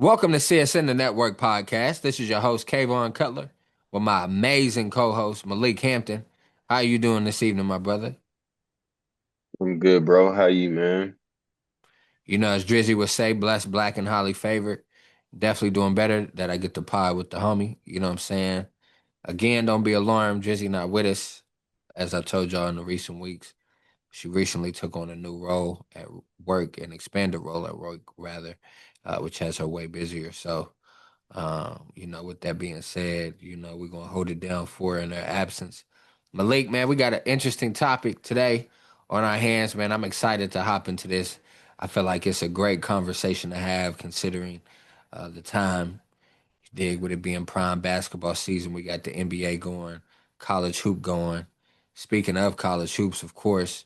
Welcome to CSN the Network Podcast. This is your host, Kayvon Cutler, with my amazing co-host, Malik Hampton. How you doing this evening, my brother? I'm good, bro. How you, man? You know, as Drizzy would say, blessed, black, and highly favored. Definitely doing better that I get to pod with the homie. You know what I'm saying? Again, don't be alarmed. Drizzy not with us, as I told y'all in the recent weeks. She recently took on a new role at work, an expanded role at work, rather, which has her way busier. So, with that being said, we're gonna hold it down for her in her absence. Malik, man, we got an interesting topic today on our hands, man. I'm excited to hop into this. I feel like it's a great conversation to have considering the time, you dig, with it being prime basketball season. We got the NBA going, college hoop going. Speaking of college hoops, of course,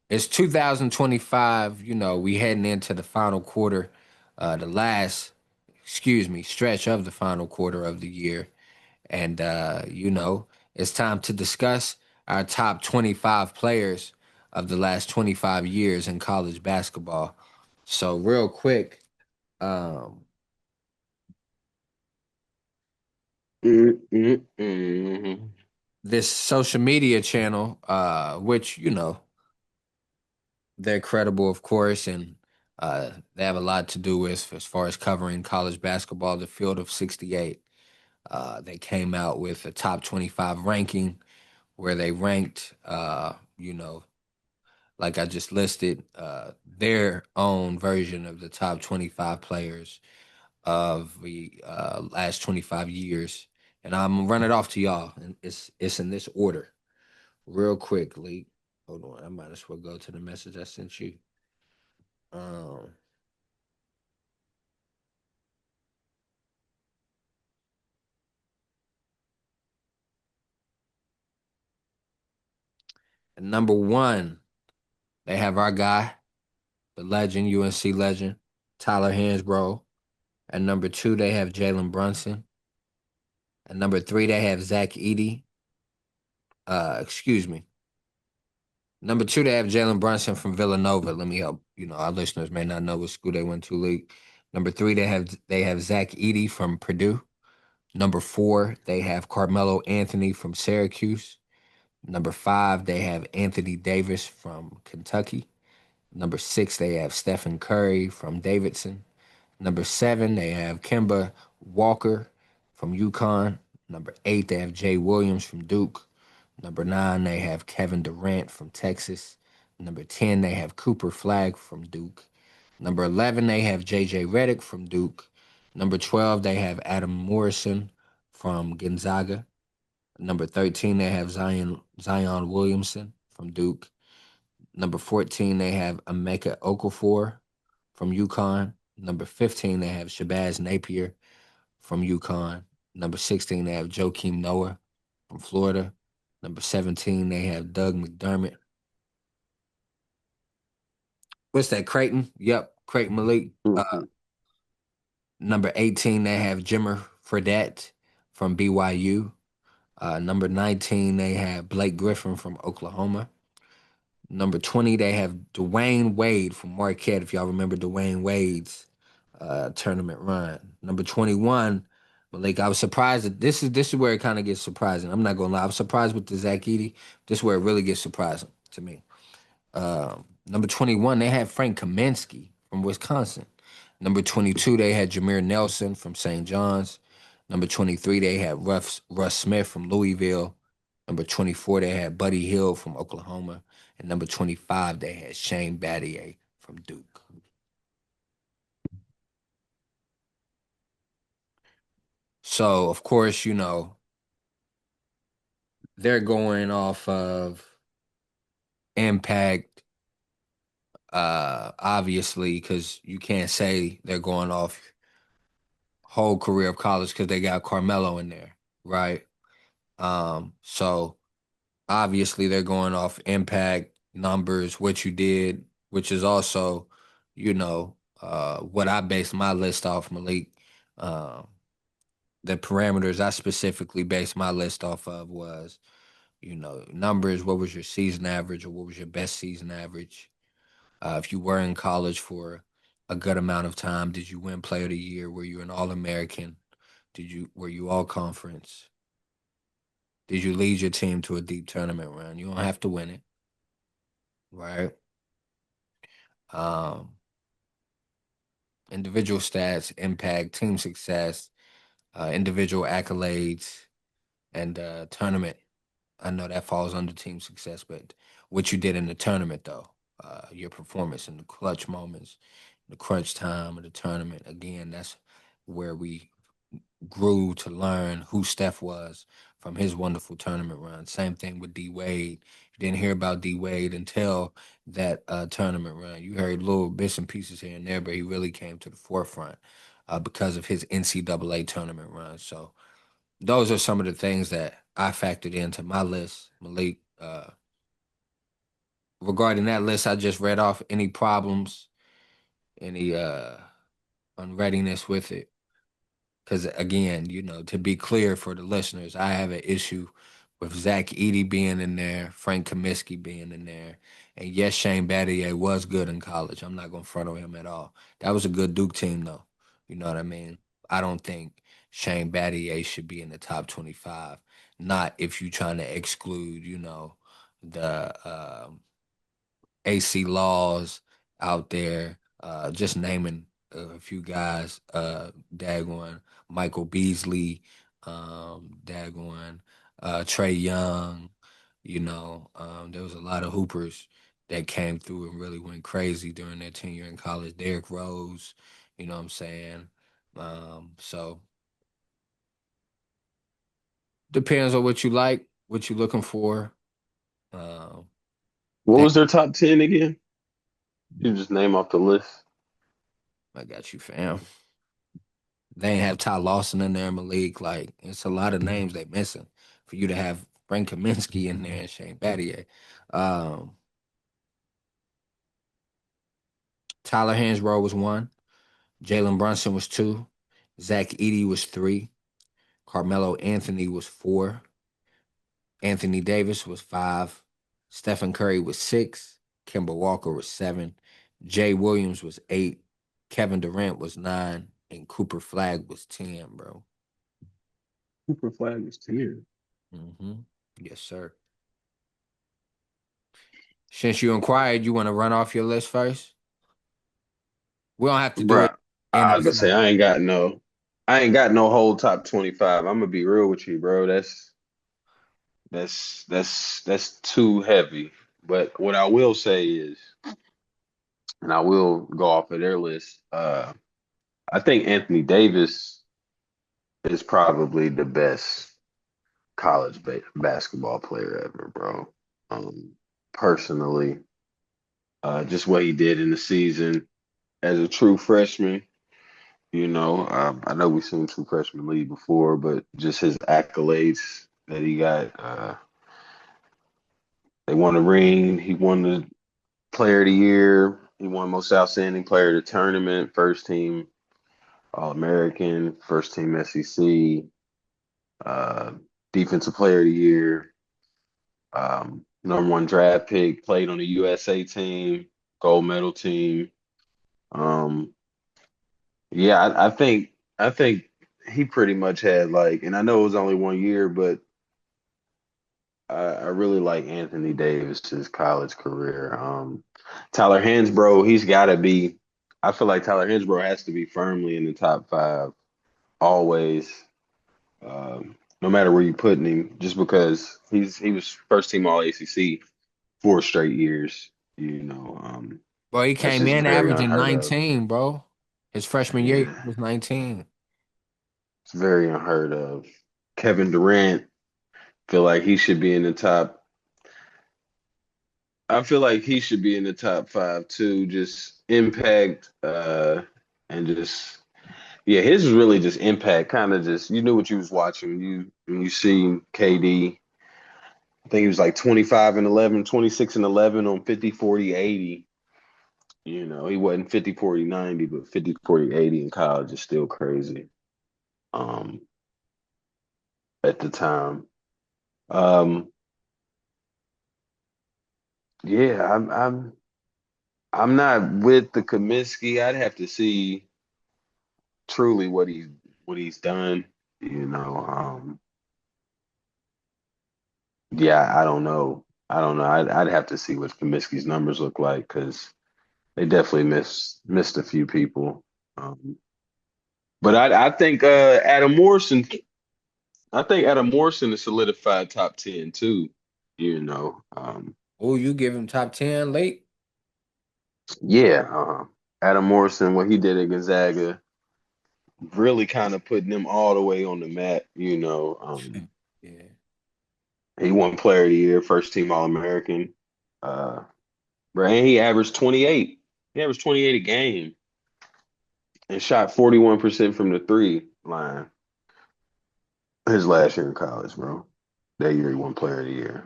it's 2025. We heading into the final quarter, the last, excuse me, stretch of the final quarter of the year. And, it's time to discuss our top 25 players of the last 25 years in college basketball. So, real quick, um, Mm-mm-mm. this social media channel, which, they're credible, of course, and they have a lot to do with as far as covering college basketball, the field of 68. They came out with a top 25 ranking where they ranked, like I just listed, their own version of the top 25 players of the last 25 years. And I'm gonna run it off to y'all, and it's in this order, real quick, Lee. Hold on, I might as well go to the message I sent you. Um, Number one, they have our guy, the legend, UNC legend, Tyler Hansbrough. At number two, they have Jalen Brunson. At number three, they have Zach Edey. Excuse me. Number two, they have Jalen Brunson from Villanova. Let me help. Our listeners may not know what school they went to. League. Number three, they have Zach Edey from Purdue. Number four, they have Carmelo Anthony from Syracuse. Number five, they have Anthony Davis from Kentucky. Number six, they have Stephen Curry from Davidson. Number seven, they have Kemba Walker from UConn. Number eight, they have Jay Williams from Duke. Number nine, they have Kevin Durant from Texas. Number 10, they have Cooper Flag from Duke. Number 11, they have JJ Redick from Duke. Number 12, they have Adam Morrison from Gonzaga. Number 13, they have Zion Williamson from Duke. Number 14, they have Emeka Okafor from UConn. Number 15, they have Shabazz Napier from UConn. Number 16, they have Joakim Noah from Florida. Number 17, they have Doug McDermott. What's that, Creighton? Yep, Creighton Malik. Mm-mm. Number 18, they have Jimmer Fredette from BYU. Number 19, they have Blake Griffin from Oklahoma. Number 20, they have Dwayne Wade from Marquette, if y'all remember Dwayne Wade's tournament run. Number 21, Malik, I was surprised that this is where it kind of gets surprising. I'm not gonna lie, I was surprised with the Zach Edey. This is where it really gets surprising to me. Number 21, they had Frank Kaminsky from Wisconsin. Number 22, they had Jameer Nelson from St. John's. Number 23, they had Russ Smith from Louisville. Number 24, they had Buddy Hill from Oklahoma. And number 25, they had Shane Battier from Duke. So, of course, they're going off of impact, obviously, because you can't say they're going off whole career of college because they got Carmelo in there, right? So obviously they're going off impact numbers, what you did, which is also, what I based my list off, Malik. Um, the parameters I specifically based my list off of was, numbers, what was your season average or what was your best season average? If you were in college for a good amount of time? Did you win Player of the Year? Were you an All American? Were you All Conference? Did you lead your team to a deep tournament run? You don't have to win it, right? Um, Individual stats, impact, team success, individual accolades, and tournament. I know that falls under team success, but what you did in the tournament, though, your performance in the clutch moments, the crunch time of the tournament, again, that's where we grew to learn who Steph was from his wonderful tournament run. Same thing with D Wade. You didn't hear about D Wade until that tournament run. You heard little bits and pieces here and there, but he really came to the forefront because of his NCAA tournament run. So those are some of the things that I factored into my list, Malik. Regarding that list, I just read off any problems, any unreadiness with it. Because again, to be clear for the listeners, I have an issue with Zach Edey being in there, Frank Kaminsky being in there, and yes, Shane Battier was good in college. I'm not gonna front on him at all. That was a good Duke team, though. You know what I mean? I don't think Shane Battier should be in the top 25. Not if you're trying to exclude, the AC Laws out there, just naming a few guys, Dagon, Michael Beasley, Dagon, Trey Young, there was a lot of hoopers that came through and really went crazy during their tenure in college. Derrick Rose, you know what I'm saying? So depends on what you like, what you're looking for. Um, What that was their top 10 again? You just name off the list. I got you, fam. They ain't have Ty Lawson in there in the league. Like, it's a lot of names they missing for you to have Frank Kaminsky in there and Shane Battier. Um, Tyler Hansbrough was one. Jalen Brunson was two. Zach Edey was three. Carmelo Anthony was four. Anthony Davis was five. Stephen Curry was six. Kemba Walker was seven. Jay Williams was eight. Kevin Durant was nine. And Cooper Flag was 10, bro. Cooper Flag is 10. Yes, sir. Since you inquired, you want to run off your list first? We don't have to do it Bruh, in I a was gonna say I ain't got no whole top 25. I'm gonna be real with you, bro. That's too heavy. But what I will say is, and I will go off of their list, I think Anthony Davis is probably the best college basketball player ever, bro. Um, Personally, just what he did in the season as a true freshman. I know we've seen true freshman league before, but just his accolades that he got. They won a ring. He won the Player of the Year. He won Most Outstanding Player of the Tournament, first team All American, first team SEC, uh, Defensive Player of the Year, number one draft pick, played on the USA team, gold medal team. Um, yeah, I think he pretty much had like, and I know it was only 1 year, but I really like Anthony Davis's college career. Tyler Hansbrough, he's got to be. I feel like Tyler Hansbrough has to be firmly in the top five always, no matter where you putting him. Just because he was first team All ACC 4 straight years. Bro, he That's came just in very averaging unheard of. 19, bro. His freshman year, he Yeah, was 19. it's very unheard of. Kevin Durant, feel like he should be in the top. I feel like he should be in the top five too. Just impact, and just yeah, his is really just impact. Kind of just you knew what you was watching. When you see KD, I think he was like 25 and 11, 26 and 11 on 50, 40, 80. He wasn't 50, 40, 90, but 50, 40, 80 in college is still crazy. Um, at the time. Um, yeah, I'm not with the Kaminsky. I'd have to see truly what he's done. You know, yeah, I don't know. I don't know. I'd have to see what Kaminsky's numbers look like because they definitely missed a few people. Um, but I think Adam Morrison. I think Adam Morrison is solidified top 10 too. You know, Oh, you give him top 10 late? yeah, Adam Morrison, what he did at Gonzaga, really kind of putting them all the way on the map. You know, Yeah. he won Player of the Year, first team All American. Uh, Right, and he averaged 28. He averaged 28 a game and shot 41% from the three line his last year in college, bro. That year he won Player of the Year.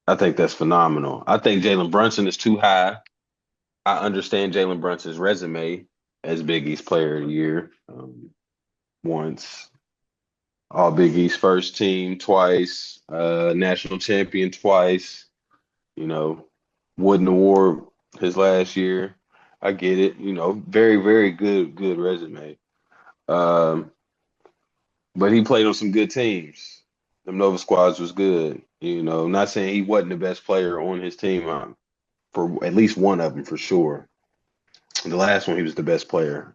I think that's phenomenal. I think Jalen Brunson is too high. I understand Jalen Brunson's resume as Big East Player of the Year. Once All Big East first team twice, national champion twice. You know, Wooden Award his last year. I get it. You know, very, very good resume. Um, but he played on some good teams. The Nova Squads was good. You know, not saying he wasn't the best player on his team, for at least one of them for sure. The last one, he was the best player.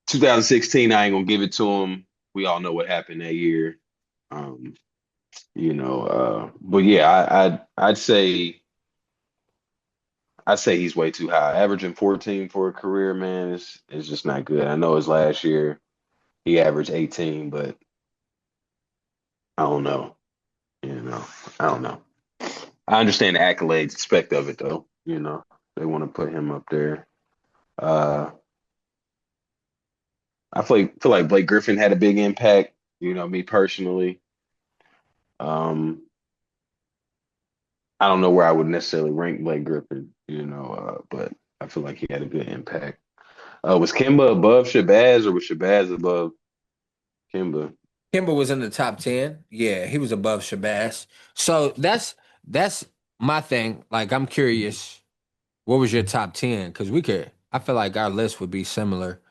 2016, I ain't gonna give it to him. We all know what happened that year. Um, but yeah, I'd say he's way too high. Averaging 14 for a career, man, is just not good. I know his last year he averaged 18, but I don't know. You know, I don't know. I understand the accolades aspect of it though. You know, they want to put him up there. Uh, feel like Blake Griffin had a big impact. You know, me personally. Um, I don't know where I would necessarily rank Blake Griffin. But I feel like he had a good impact. Was Kimba above Shabazz or was Shabazz above Kimba? Kimber was in the top 10. Yeah, he was above Shabazz. So that's my thing. Like I'm curious, what was your top 10? Because I feel like our list would be similar.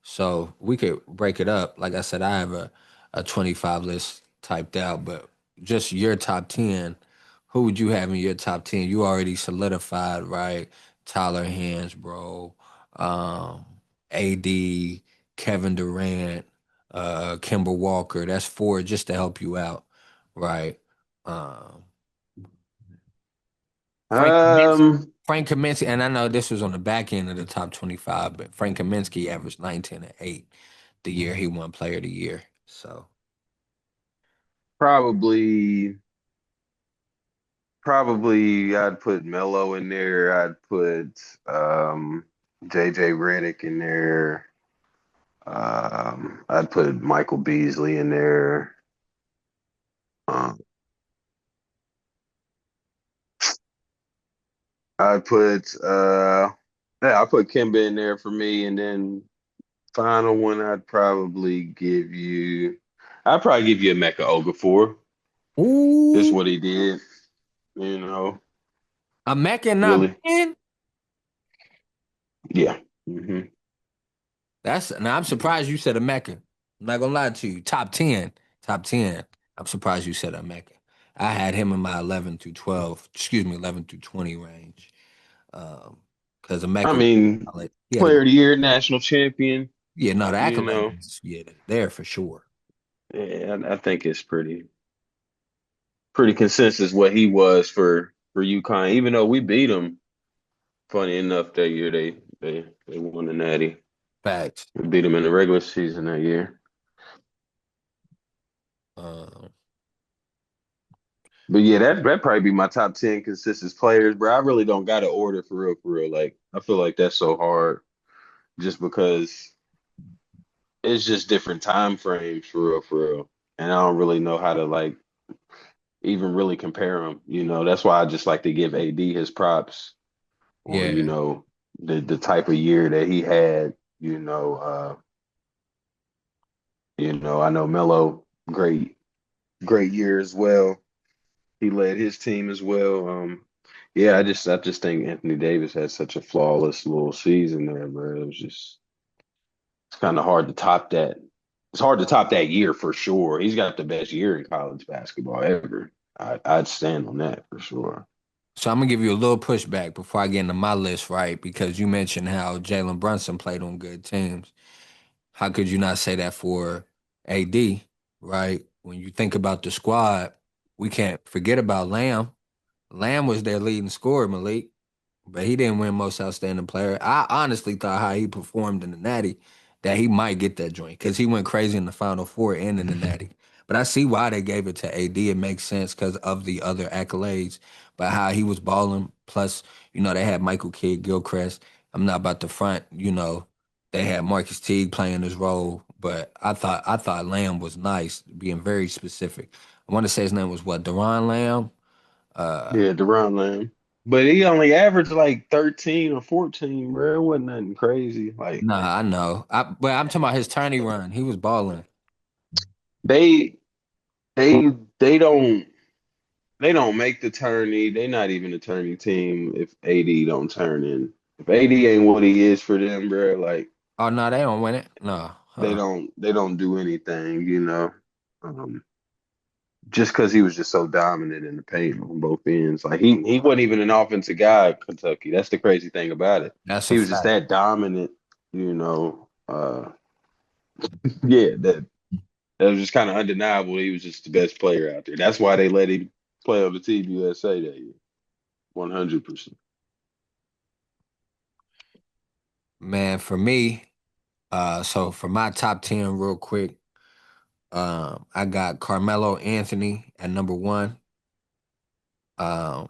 So we could break it up. Like I said, I have a 25 list typed out, but just your top 10, who would you have in your top 10? You already solidified, right? Tyler Hansbrough, um, AD, Kevin Durant, Kemba Walker. That's four just to help you out, right? Um, Frank Kaminsky, Um, Frank Kaminsky, and I know this was on the back end of the top 25, but Frank Kaminsky averaged 19 and 8 the year he won Player of the Year. So, probably Probably I'd put Melo in there. I'd put JJ Redick in there. I'd put Michael Beasley in there. Um, I'd put yeah, I put Kimba in there for me, and then final one I'd probably give you a Mecca Okafor. Just ooh, what he did, you know, a Mecca not really. being. Yeah. hmm That's now I'm surprised you said a Mecca. I'm not gonna lie to you. Top 10. Top 10. I'm surprised you said a Mecca. I had him in my 11 through 12, excuse me, 11 through 20 range. Um, because I Emeka was mean, solid. He had a player good, of the year, national champion, yeah, no, the you accolades know. is yeah, there for sure. Yeah, I think it's pretty consensus what he was for UConn. Even though we beat them, funny enough, that year they won the Natty. Facts. We beat them in the regular season that year. Um, But yeah, that probably be my top 10 consistent players, bro. I really don't got an order for real, for real. Like I feel like that's so hard just because it's just different time frames for real, for real. And I don't really know how to like even really compare them. You know, that's why I just like to give AD his props on, yeah, the type of year that he had. I know Melo, great year as well. He led his team as well. Yeah, I just think Anthony Davis had such a flawless little season there, bro. It was just it's kind of hard to top that. It's hard to top that year for sure. He's got the best year in college basketball ever. I'd stand on that for sure. So I'm gonna give you a little pushback before I get into my list, right? Because you mentioned how Jalen Brunson played on good teams. How could you not say that for AD, right? When you think about the squad, we can't forget about Lamb. Lamb was their leading scorer, Malik, but he didn't win most outstanding player. I honestly thought how he performed in the Natty that he might get that joint because he went crazy in the Final Four and in the Natty. But I see why they gave it to AD. It makes sense because of the other accolades, but how he was balling. Plus, they had Michael Kidd Gilchrist. I'm not about to front. They had Marcus Teague playing his role, but I thought Lamb was nice, being very specific. I want to say his name was what, Deron Lamb. Uh, Yeah, Deron Lamb. But he only averaged like 13 or 14, bro. It wasn't nothing crazy. Like Nah, I know. But I'm talking about his tourney run. He was balling. they they they don't they don't make the tourney. They're not even a tourney team if AD don't turn in. If AD ain't what he is for them, bro, like Oh no, they don't win it. No. they don't do anything, you know. Um, just because he was just so dominant in the paint on both ends. Like he wasn't even an offensive guy at Kentucky. That's the crazy thing about it. That's a He was just fact. that dominant, you know. Yeah, that was just kind of undeniable. He was just the best player out there. That's why they let him play on the Team USA that year. 100%. Man, for me, so for my top 10 real quick, I got Carmelo Anthony at number one. Um,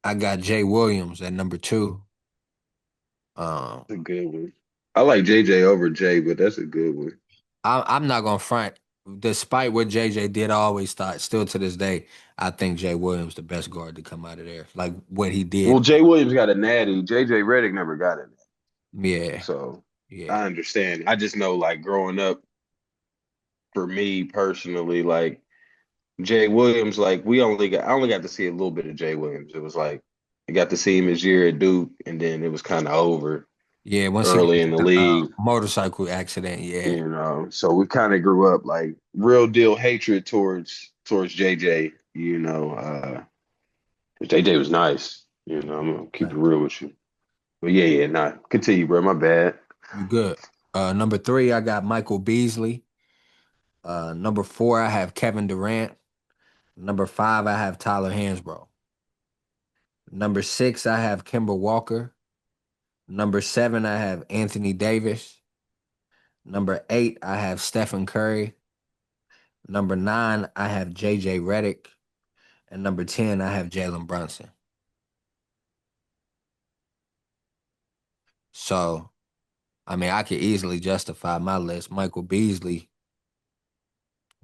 I got Jay Williams at number two. Um, That's a good one. I like JJ over Jay, but that's a good one. I'm not gonna front. Despite what JJ did, I always thought, still to this day, I think Jay Williams the best guard to come out of there. Like what he Well, did. Jay Williams got a natty. JJ Redick never got it. Yeah, So I yeah. understand. I just know, like, growing up, for me personally, like, Jay Williams, like, I only got to see a little bit of Jay Williams. It was like, I got to see him his year at Duke, and then it was kind of over Yeah, once he got early in to the the league. motorcycle accident, yeah. So we kind of grew up like real deal hatred towards JJ, 'cause JJ was nice, I'm gonna keep it Right. real with you. But yeah, nah. Continue, bro. My bad. You good. Number three, I got Michael Beasley. Number four, I have Kevin Durant. Number five, I have Tyler Hansbrough. Number six, I have Kemba Walker. Number seven, I have Anthony Davis. Number eight, I have Stephen Curry. Number nine, I have JJ Redick. And number 10, I have Jalen Brunson. So, I mean, I could easily justify my list. Michael Beasley,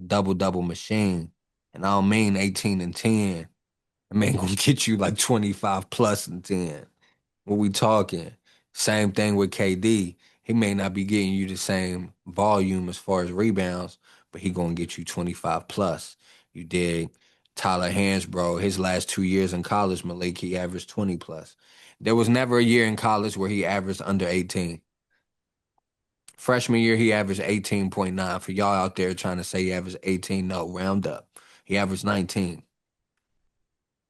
double double machine. And I don't mean 18 and 10. I mean, gonna get you like 25 plus and 10. What we talking? Same thing with KD. He may not be getting you the same volume as far as rebounds, but he gonna get you 25 plus. You dig? Tyler Hansbrough, his last 2 years in college, Malik, he averaged 20 plus. There was never a year in college where he averaged under 18. Freshman year, he averaged 18.9. For y'all out there trying to say he averaged 18, no, round up. He averaged 19.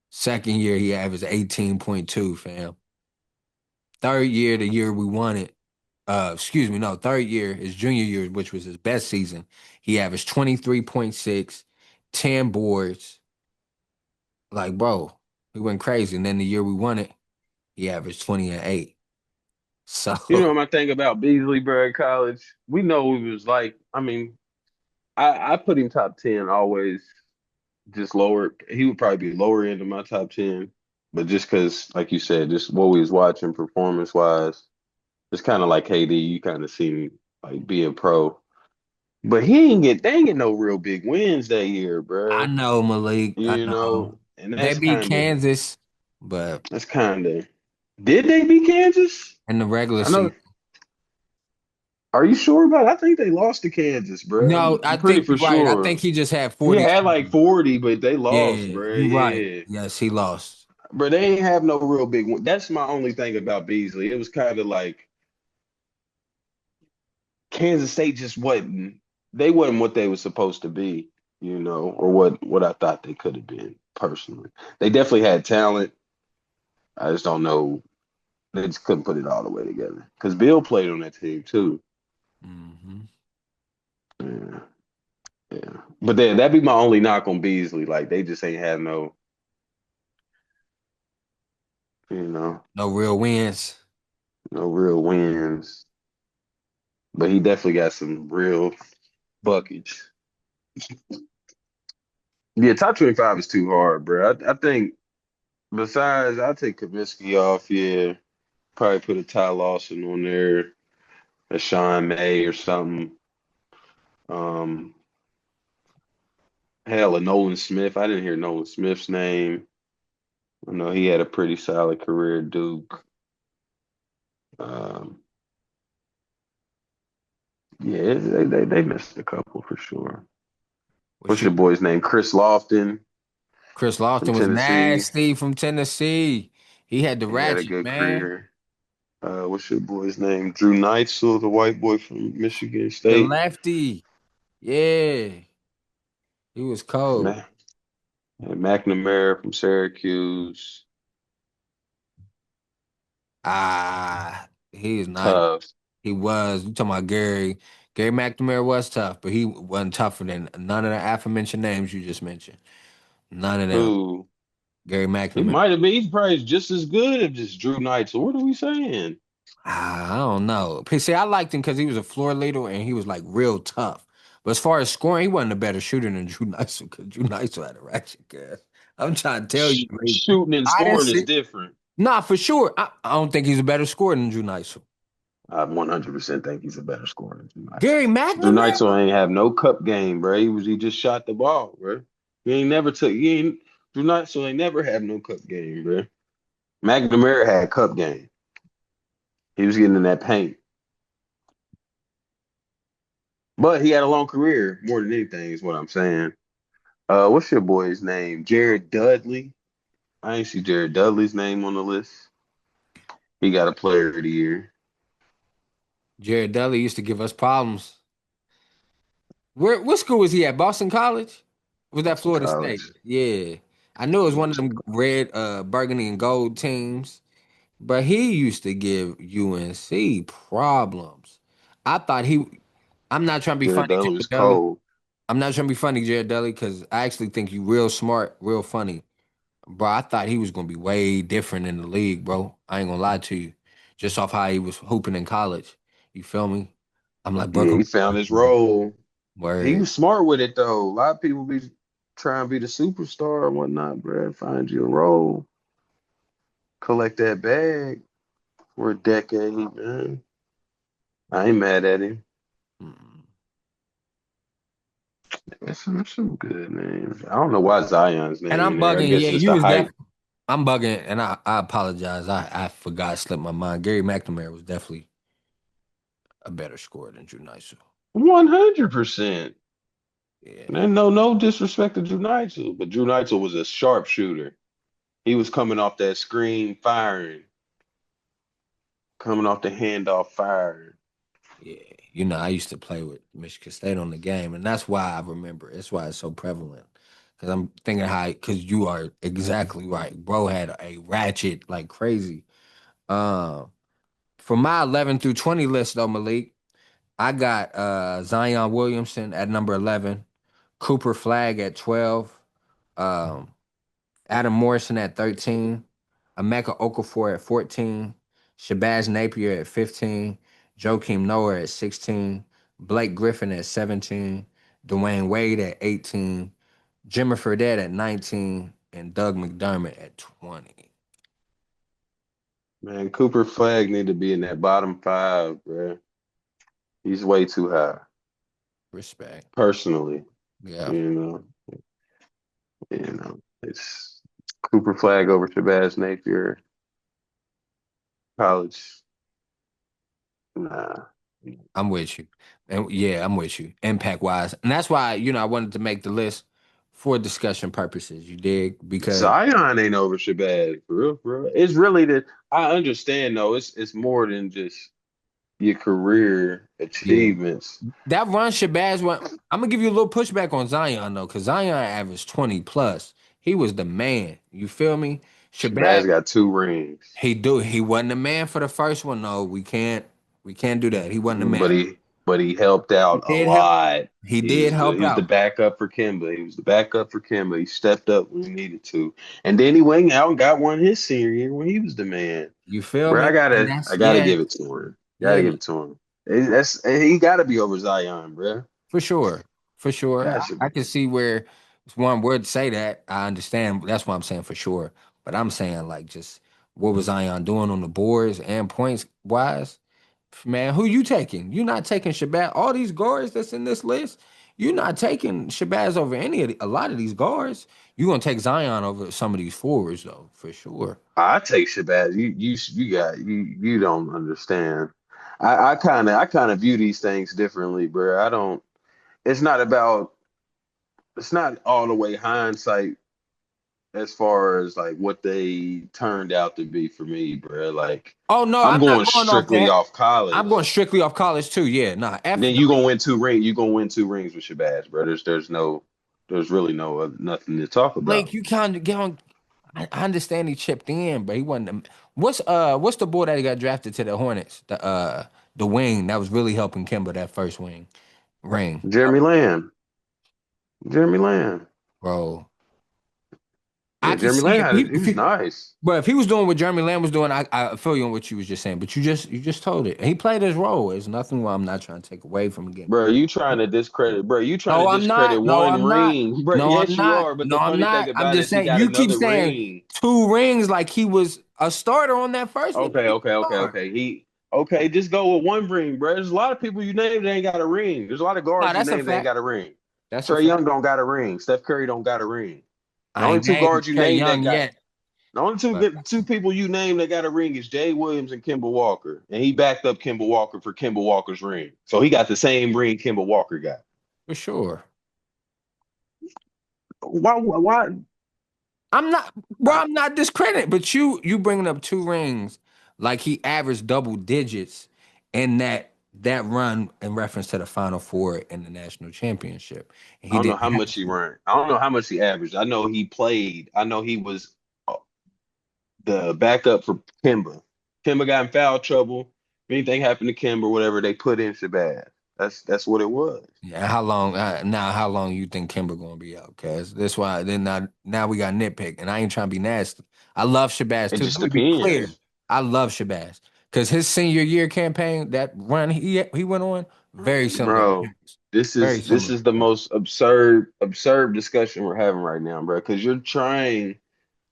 Second year, he averaged 18.2, fam. Third year, the year we won it, excuse me, no, third year, his junior year, which was his best season, he averaged 23.6, 10 boards. Like, bro, he went crazy. And then the year we won it, he averaged 20 and 8. So, My thing about Beasley, bro, in college, we know he was like, I mean, I put him top 10 always, just lower. He would probably be lower end of my top 10, but just because, like you said, just what we was watching performance wise, it's kind of like KD, you kind of see him like being pro. But they ain't get no real big wins that year, I bruh. know, Malik. I know. And They beat Kansas, but that's kind of, did they beat Kansas? in the regular I know, season, Are you sure about it? I think they lost to Kansas, bro. No, I I'm pretty think for you're right. I sure. think he just had He 40 had like something. 40, but they lost, Yeah, bro. you're right. Yeah. Yes, he lost. But they ain't have no real big one. That's my only thing about Beasley. It was kind of like Kansas State just wasn't they wasn't what they were supposed to be, or what I thought they could have been personally. They definitely had talent. I just don't know. They just couldn't put it all the way together. Because Bill played on that team too. Hmm. Yeah, yeah. But then that'd be my only knock on Beasley. Like they just ain't had no, you know, No real wins. no real wins. But he definitely got some real buckets. Yeah, top 25 is too hard, bro. I think besides, I'll take Kaminsky off. Yeah, probably put a Ty Lawson on there, a Sean May or something. Um, hell, a Nolan Smith. I didn't hear Nolan Smith's name. I know he had a pretty solid career at Duke. Um, yeah, they missed a couple for sure. What's What's your your boy's name? Chris Lofton Chris from Lofton was Tennessee. nasty from Tennessee. He had the He had a ratchet, good man. career. What's your boy's name? Drew Neitzel, the white boy from Michigan The State. lefty. Yeah. He was cold. Ma- and McNamara from Syracuse. He is not. Tough. He was. You talking about Gary? Gary McNamara was tough, but he wasn't tougher than none of the aforementioned names you just mentioned. None of them. Who? Gary He McNamara. might have been. He's probably just as good as just Drew Neitzel. What are we saying? I don't know. See, I liked him because he was a floor leader and he was like real tough. But as far as scoring, he wasn't a better shooter than Drew Neisel because Drew Neisel had a ratchet gas. I'm trying to tell you, like, Shooting and I didn't scoring is see. different. Nah, for sure. I don't think he's a better scorer than Drew Neisel. I 100% think he's a better scorer than Drew Neitzel. Gary Drew Neitzel McNamara? ain't have no cup game, bro. He just shot the ball, bro. He ain't Drew Neitzel ain't never had no cup game, bro. McNamara had cup game. He was getting in that paint. But he had a long career more than anything, is what I'm saying. What's your boy's name? Jared Dudley. I ain't see Jared Dudley's name on the list. He got a player of the year. Jared Dudley used to give us problems. What school was he at? Boston College? Was that Boston Florida College. State? Yeah. I knew it was one of them Boston red, burgundy and gold teams. But he used to give UNC problems. I thought he. I'm not trying to be Jared funny, Dudley was Jared Dudley. cold. I'm not trying to be funny, Jared Dudley, because I actually think you real smart, real funny. Bro, I thought he was gonna be way different in the league, bro. I ain't gonna lie to you. Just off how he was hooping in college. You feel me? I'm like, bro, Yeah, come he found his on. role. He Word. was smart with it though. A lot of people be trying to be the superstar and whatnot, bro. Find your role, collect that bag for a decade, man. I ain't mad at him. Mm. That's some good names. I don't know why Zion's And name in I'm there. I bugging, guess yeah, just you the was hype. I'm bugging, and I apologize. I forgot, slipped my mind. Gary McNamara was definitely a better scorer than Drew Neisel. 100%. Yeah, And no disrespect to Drew Neitzel, but Drew Neitzel was a sharpshooter. He was coming off that screen firing, coming off the handoff firing. yeah. I used to play with Michigan State on the game, and that's why I remember. That's why it's so prevalent. Because I'm thinking how, because you are exactly right. Bro had a ratchet like crazy. Um, for my 11 through 20 list though, Malik, I got Zion Williamson at number 11, Cooper Flag at 12, um, Adam Morrison at 13, Emeka Okafor at 14, Shabazz Napier at 15, Joakim Noah at 16, Blake Griffin at 17, Dwayne Wade at 18, Jimmer Fredette at 19, and Doug McDermott at 20. Man, Cooper Flag need to be in that bottom five, bro. He's way too high, Respect. personally. Yeah. You know, it's Cooper Flag over Shabazz Napier. College, nah. I'm with you. And yeah, I'm with you. Impact wise. And that's why, I wanted to make the list for discussion purposes. You dig? Because Zion ain't over Shabazz, for real, for real. It's really the I understand though. It's more than just your career yeah, achievements. that run Shabazz went. I'm gonna give you a little pushback on Zion though, because Zion averaged 20 plus. He was the man. You feel me? Shabazz, Shabazz got 2 rings, he wasn't the man for the first one. No, we can't do that. He wasn't the man. but he helped He out a did help. lot. He He did was the help he was the out. backup for Kimba. He was the backup for Kimba. He stepped up when he needed to, and then he went out and got one his senior year when he was the man. You feel Bro, I me? And gotta that's I gotta yeah, give it to him. Gotta yeah. give it to him. He gotta be over Zion, bro. For sure. For sure. Got I to can be. see where it's one word say that. I understand. That's why I'm saying for sure. But I'm saying like just what was Zion doing on the boards and points wise? Man, who you taking? You're not taking Shabazz. All these guards that's in this list, you're not taking Shabazz over a lot of these guards. You're gonna take Zion over some of these forwards though, for sure. I take Shabazz. You don't understand. I kind of view these things differently, bro. I don't. It's not about. It's not all the way hindsight as far as like what they turned out to be for me, bro. Like Oh no, I'm I'm not going going off strictly that. off I'm going college. strictly off college too. Yeah, nah, F Then no. you gonna win 2 rings. You gonna win 2 rings with Shabazz, bro. There's really no nothing to talk about. Blake, you kind of get on. I understand he chipped in, but he wasn't. What's the boy that got drafted to the Hornets? The wing that was really helping Kimba that first wing ring, Jeremy Lamb, Jeremy Lamb. bro. I Yeah, can Jeremy see Lamb if had he, it. He if was he, nice. but if he was doing what Jeremy Lamb was doing, I feel you on what you was just saying. But you just told it. He played his role. There's nothing where I'm not trying to take away from again. Bro, you trying to discredit, bro, you trying to No, I'm discredit not. No, one I'm not. ring. Bro, No, I'm yes, you not. are. But No, the I'm funny thing not. I'm about it just is he saying got you keep another saying ring. 2 rings like he was a starter on that first one. Okay, He okay, okay, was. okay. Okay, just go with one ring, bro. There's a lot of people you named that ain't got a ring. There's a lot of No, guards you that's a named that ain't fact. got a ring. That's a Trey fact. Young don't got a ring. Steph Curry don't got a ring. The I only ain't two named guards you Trey named that Young got yet, the only but two people you named that got a ring is Jay Williams and Kimball Walker. And he backed up Kimball Walker for Kimball Walker's ring. So he got the same ring Kimball Walker got. for sure. Why I'm not, bro. I'm not discrediting, but you bringing up 2 rings like he averaged double digits in that run in reference to the Final Four in the national championship, and I he don't know didn't how have much he to. ran. I don't know how much he averaged. I know he played. I know he was the backup for Kimba. Kimba got in foul trouble. If anything happened to Kimba, whatever, they put in Shabazz. That's what it was. Yeah, how long? Now, how long you think Kimber gonna be out? Cause that's why then now we got nitpick, and I ain't trying to be nasty. I love Shabazz It too. just Let me be clear. depends, I love Shabazz because his senior year campaign, that run he went on, very similar to bro. Kimber's. This Very is this similar. is the most absurd discussion we're having right now, bro. Because you're No, trying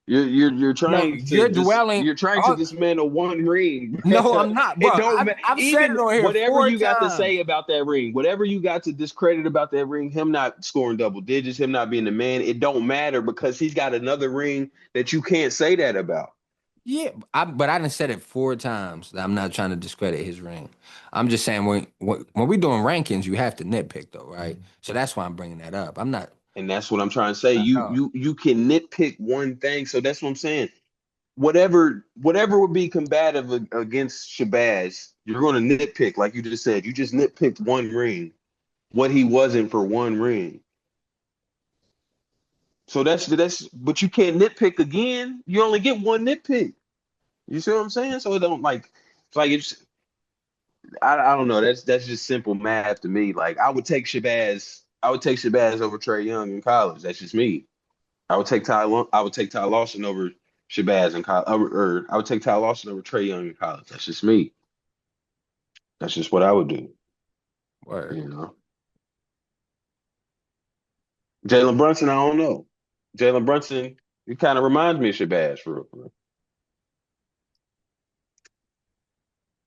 to you're dwelling. dismantle one ring. No, I'm not, It bro. don't I've said even it on here whatever four you got to times. say about that ring, whatever you got to discredit about that ring, him not scoring double digits, him not being the man, it don't matter because he's got another ring that you can't say that about. Yeah, but I done said it 4 times that I'm not trying to discredit his ring. I'm just saying when we doing rankings, you have to nitpick though, right? So that's why I'm bringing that up. I'm not. And that's what I'm trying to say. I You know. you you can nitpick one thing, so that's what I'm saying. Whatever would be combative against Shabazz, you're going to nitpick, like you just said. You just nitpicked one ring, what he wasn't for one ring. So but you can't nitpick again. You only get one nitpick. You see what I'm saying? So it don't like, it's like it's I don't know. That's just simple math to me. Like I would take Shabazz over Trey Young in college. That's just me. I would take Ty Lawson over Shabazz in college, or I would take Ty Lawson over Trey Young in college. That's just me. That's just what I would do. Word. You know, Jalen Brunson, I don't know. Jalen Brunson, he kind of reminds me of Shabazz for real.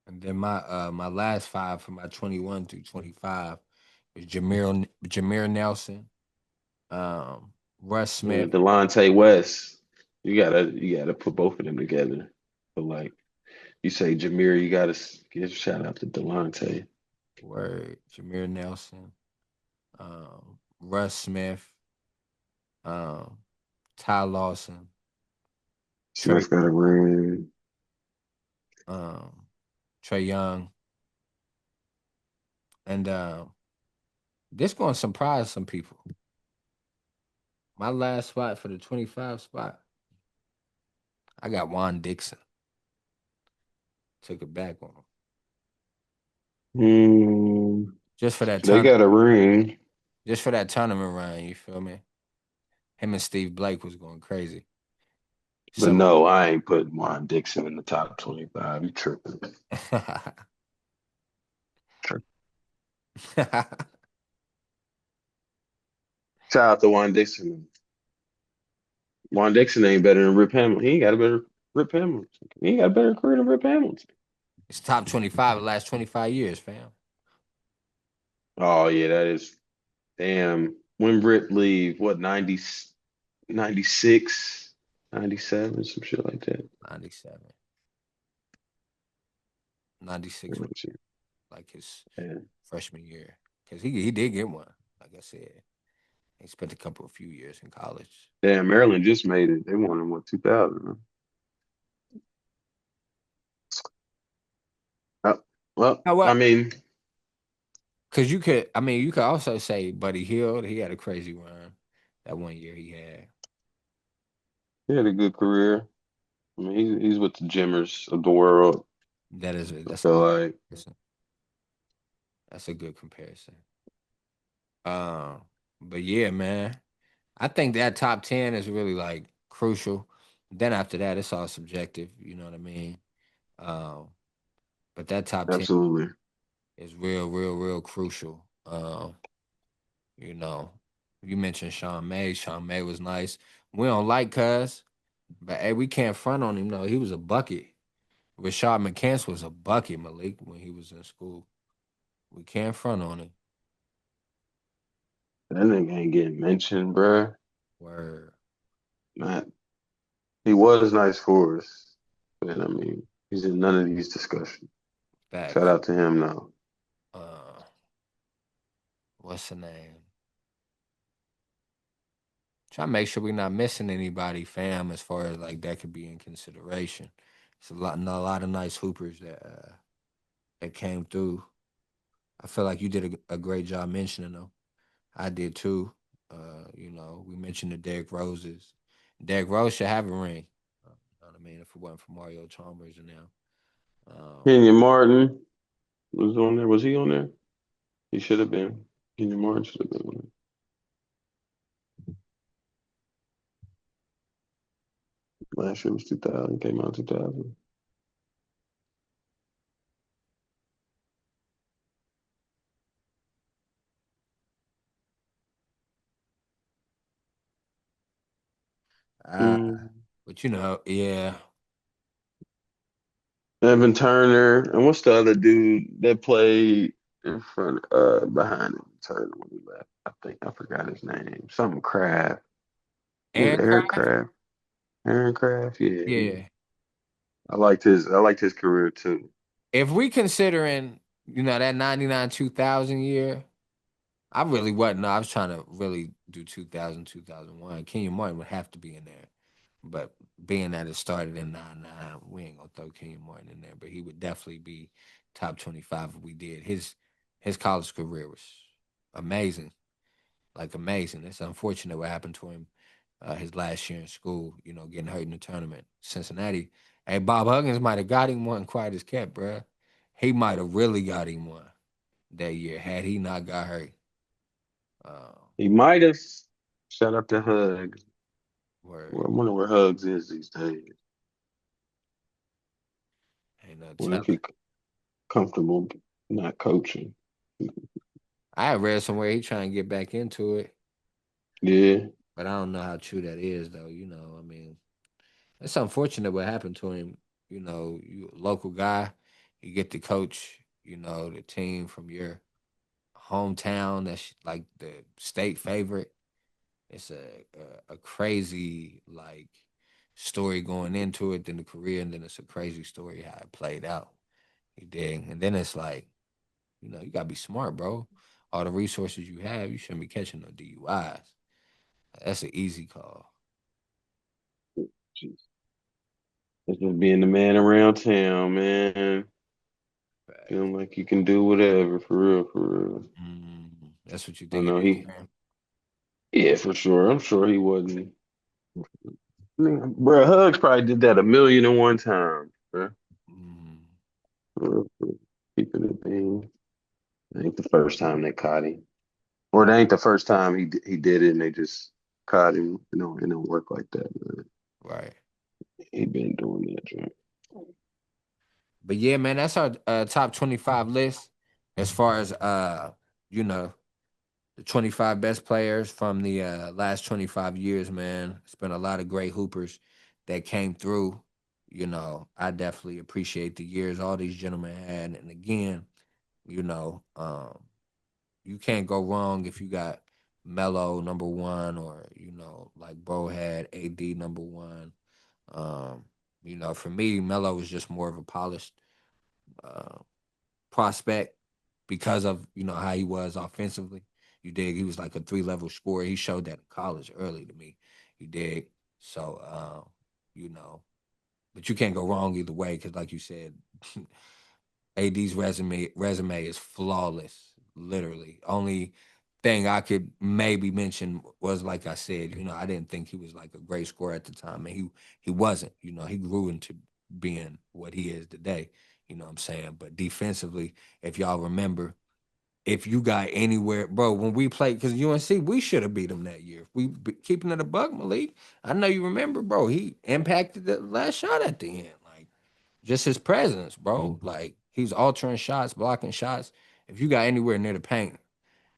And then my last five for my 21 through 25 was Jameer Nelson, Russ Yeah, Smith. Delonte West, you gotta put both of them together. But like you say, Jameer, you gotta give a shout out to Delonte. Word. Jameer Nelson. Russ Smith. Um, Ty Lawson. Trey. Smith got a ring, Um, Trey Young. And this going to surprise some people. My last spot for the 25 spot, I got Juan Dixon. Took it back on him. mm, Just for that they tournament. got a ring, Just for that tournament run, you feel me? Him and Steve Blake was going crazy. but Some no, I ain't putting Juan Dixon in the top 25. You tripping? Tripping. Shout out to Juan Dixon. Juan Dixon ain't better than Rip Hamilton. He ain't got a better Rip Hamilton. He ain't got a better career than Rip Hamilton. It's top 25 the last 25 years, fam. Oh yeah, that is damn. When Rip leave, what 96, 97, some shit like that. 97. 96 Let was me see. like his Yeah. freshman year. Because he did get one, like I said. He spent a couple of few years in college. Damn, Maryland just made it. They won in what 2000. Huh? Well, You know I what? mean, Because you could also say Buddy Hield. He had a crazy run that one year he had. he had a good career. I mean, he's with the Jimmers of the world. I That's a feel good like comparison. That's a good comparison. Um, but yeah, man. I think that top 10 is really like crucial. Then after that, it's all subjective. You know what I mean? Um, but that top 10 absolutely. is real, real, real crucial. You know, you mentioned Sean May. Sean May was nice. We don't like Cuz, but hey, we can't front on him. No, he was a bucket. Rashad McCants was a bucket, Malik, when he was in school. We can't front on him. That nigga ain't getting mentioned, bruh. Word. Not he was nice for us, but I mean, he's in none of these discussions. Shout Facts. out to him now. Uh, what's the name? Try to make sure we're not missing anybody, fam, as far as like that could be in consideration. It's a lot of nice hoopers that came through. I feel like you did a great job mentioning them. I did too. We mentioned the Derrick Roses. Derrick Rose should have a ring. You know what I mean? If it wasn't for Mario Chalmers and them. Um, Kenyon Martin was on there. Was he on there? He should have been. Kenyon Martin should have been on there. Last year was 2000. Came out 2000. uh, Mm. but yeah, Evan Turner. And what's the other dude that played in front behind him? Turner when he left. I think I forgot his name. Something Craft. Was it Aaron Eric Craft. Craft? Aaron Craft? Yeah. Yeah. I liked his career too. If we considering that 99 2000 year, I really wasn't. No, I was trying to really do 2000 2001. Kenyon Martin would have to be in there. But being that it started in 99, we ain't gonna throw Kenyon Martin in there. But he would definitely be top 25 if we did. His college career was amazing. Like amazing. It's unfortunate what happened to him his last year in school, getting hurt in the tournament. Cincinnati. Hey, Bob Huggins might have got him one quiet as kept, bruh. He might have really got him one that year had he not got hurt. Uh, He might have. Shout out to Hugs. where Well, I wonder where Hugs is these days. ain't no Wonder if telling. he comfortable not coaching. I read somewhere he trying to get back into it, Yeah. but I don't know how true that is, though. I mean, it's unfortunate what happened to him. You local guy, you get to coach, the team from your hometown that's like the state favorite. It's a crazy like story going into it, then the career, and then it's a crazy story how it played out. You dig? And then it's like, You gotta be smart, bro. All the resources you have, you shouldn't be catching no DUIs. That's an easy call. Jeez. It's just being the man around town, man. Facts. Feeling like you can do whatever, for real, for real. That's what you I think it know is, he, man. yeah, for sure. I'm sure he wasn't. Bro, Hugs probably did that a million and one times, bro. Mm, For real, for real. Keeping it being. It ain't the first time they caught him, or it ain't the first time he did it, and they just caught him. It don't work like that, man. right. He been doing that, Joint. But yeah, man, that's our top 25 list as far as you know, the 25 best players from the last 25 years, man. It's been a lot of great hoopers that came through. I definitely appreciate the years all these gentlemen had. And again, you know, you can't go wrong if you got Melo number one, or like Bro had AD number one. Um, for me, Melo was just more of a polished uh, prospect because of how he was offensively. You dig? He was like a three-level scorer. He showed that in college early to me. You dig? So, you know, but you can't go wrong either way because, like you said, AD's resume is flawless. Literally, only thing I could maybe mention was, like I said, I didn't think he was like a great scorer at the time, and he wasn't. He grew into being what he is today. You know what I'm saying? But defensively, if y'all remember, if you got anywhere, bro, when we played, because UNC, we should have beat them that year. Keeping it a buck, Malik. I know you remember, bro. He impacted the last shot at the end. Like, just his presence, bro. Like, he's altering shots, blocking shots. If you got anywhere near the paint,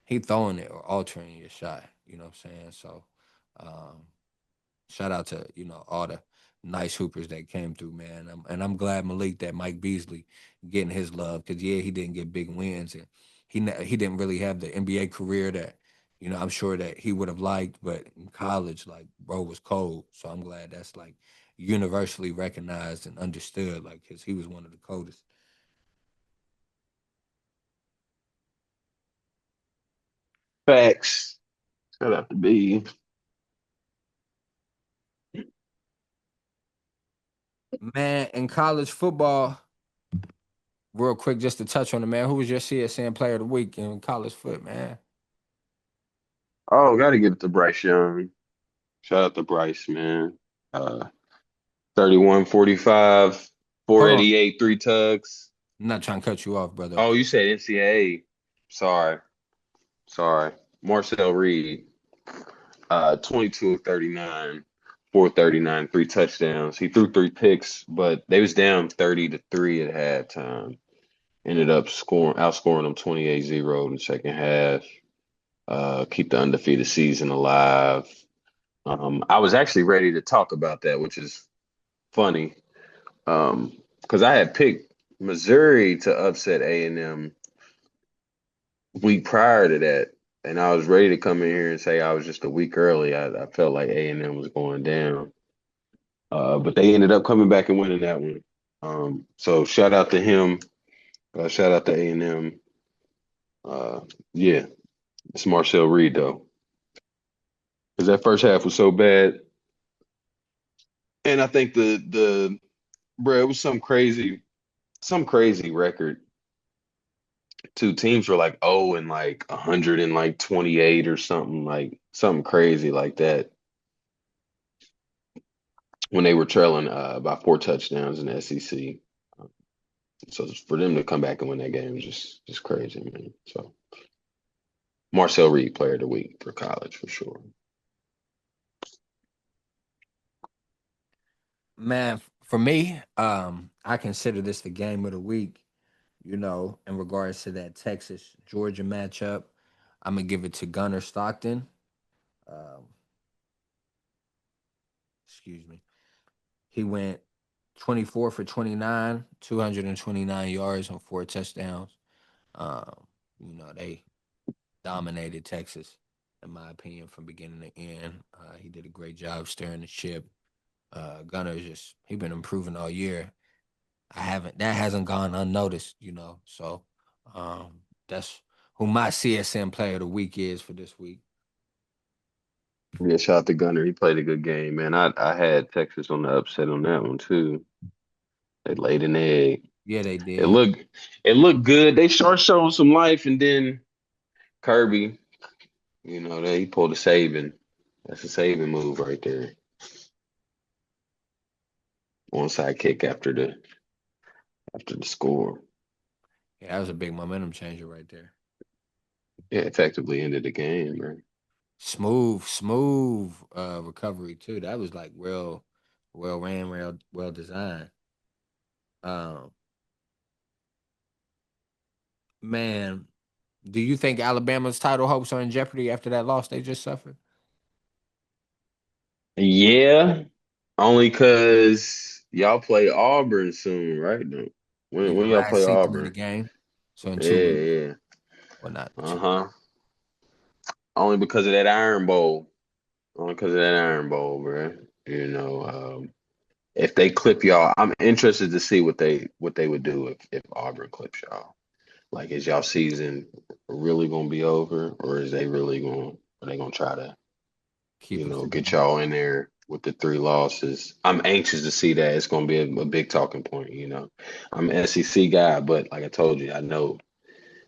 he throwing it or altering your shot. You know what I'm saying? So, um, shout out to all the nice hoopers that came through, man. And I'm glad Malik that Mike Beasley getting his love because yeah, he didn't get big wins and he didn't really have the NBA career that I'm sure that he would have liked. But in college, like bro was cold, so I'm glad that's like universally recognized and understood, like because he was one of the coldest. Facts. Shout out to B. Man, in college football, real quick, just to touch on it, man. Who was your CSN player of the week in college foot, man? Oh, gotta get it to Bryce Young. Shout out to Bryce, man. Uh, 31, 45, Hold on. 488, three tugs. I'm not trying to cut you off, brother. Oh, you said NCAA. Sorry. Sorry. Marcel Reed. 22 of 39, 439, three touchdowns. He threw three picks, but they was down 30-3 at halftime. Ended up outscoring them 28-0 in the second half. Keep the undefeated season alive. I was actually ready to talk about that, which is funny. Because I had picked Missouri to upset A&M week prior to that, and I was ready to come in here and say I was just a week early. I felt like A&M was going down, but they ended up coming back and winning that one. So shout out to him. Shout out to A&M. Uh, yeah, it's Marcel Reed though, because that first half was so bad, and I think the bro, it was some crazy record. Two teams were like 0 and like 100 and like 28 or something, like something crazy like that when they were trailing by four touchdowns in the SEC. So for them to come back and win that game was just crazy, man. So Marcel Reed, player of the week for college for sure. Man, for me, I consider this the game of the week, in regards to that Texas Georgia matchup. I'm gonna give it to Gunnar Stockton. Um, excuse me. He went 24 for 29, 229 yards on four touchdowns. They dominated Texas, in my opinion, from beginning to end. He did a great job steering the ship. Gunner's just he been improving all year. That hasn't gone unnoticed. So um, That's who my CSN player of the week is for this week. Yeah, shout out to Gunner. He played a good game, man. I had Texas on the upset on that one too. They laid an egg. Yeah, they It did. looked it looked good. They start showing some life, and then Kirby, he pulled a saving. That's a saving move right there. Onside kick after the score. Yeah, that was a big momentum changer right there. Yeah, effectively ended the game, man. Smooth recovery too. That was like well ran, well designed. Um, man, do you think Alabama's title hopes are in jeopardy after that loss they just suffered? Yeah, only because y'all play Auburn soon, right? No. When Yeah, when y'all last play season of the Auburn? game. So in Yeah, 2 weeks. yeah. Well, not 2 weeks. Uh-huh. Only because of that Iron Bowl. Only because of that Iron Bowl, bro. If they clip y'all, I'm interested to see what they would do if Auburn clips y'all. Like, is y'all season really gonna be over, or are they gonna try to, Keep it get flowing. y'all in there with the three losses? I'm anxious to see that. It's gonna be a big talking point. I'm an SEC guy, but like I told you, I know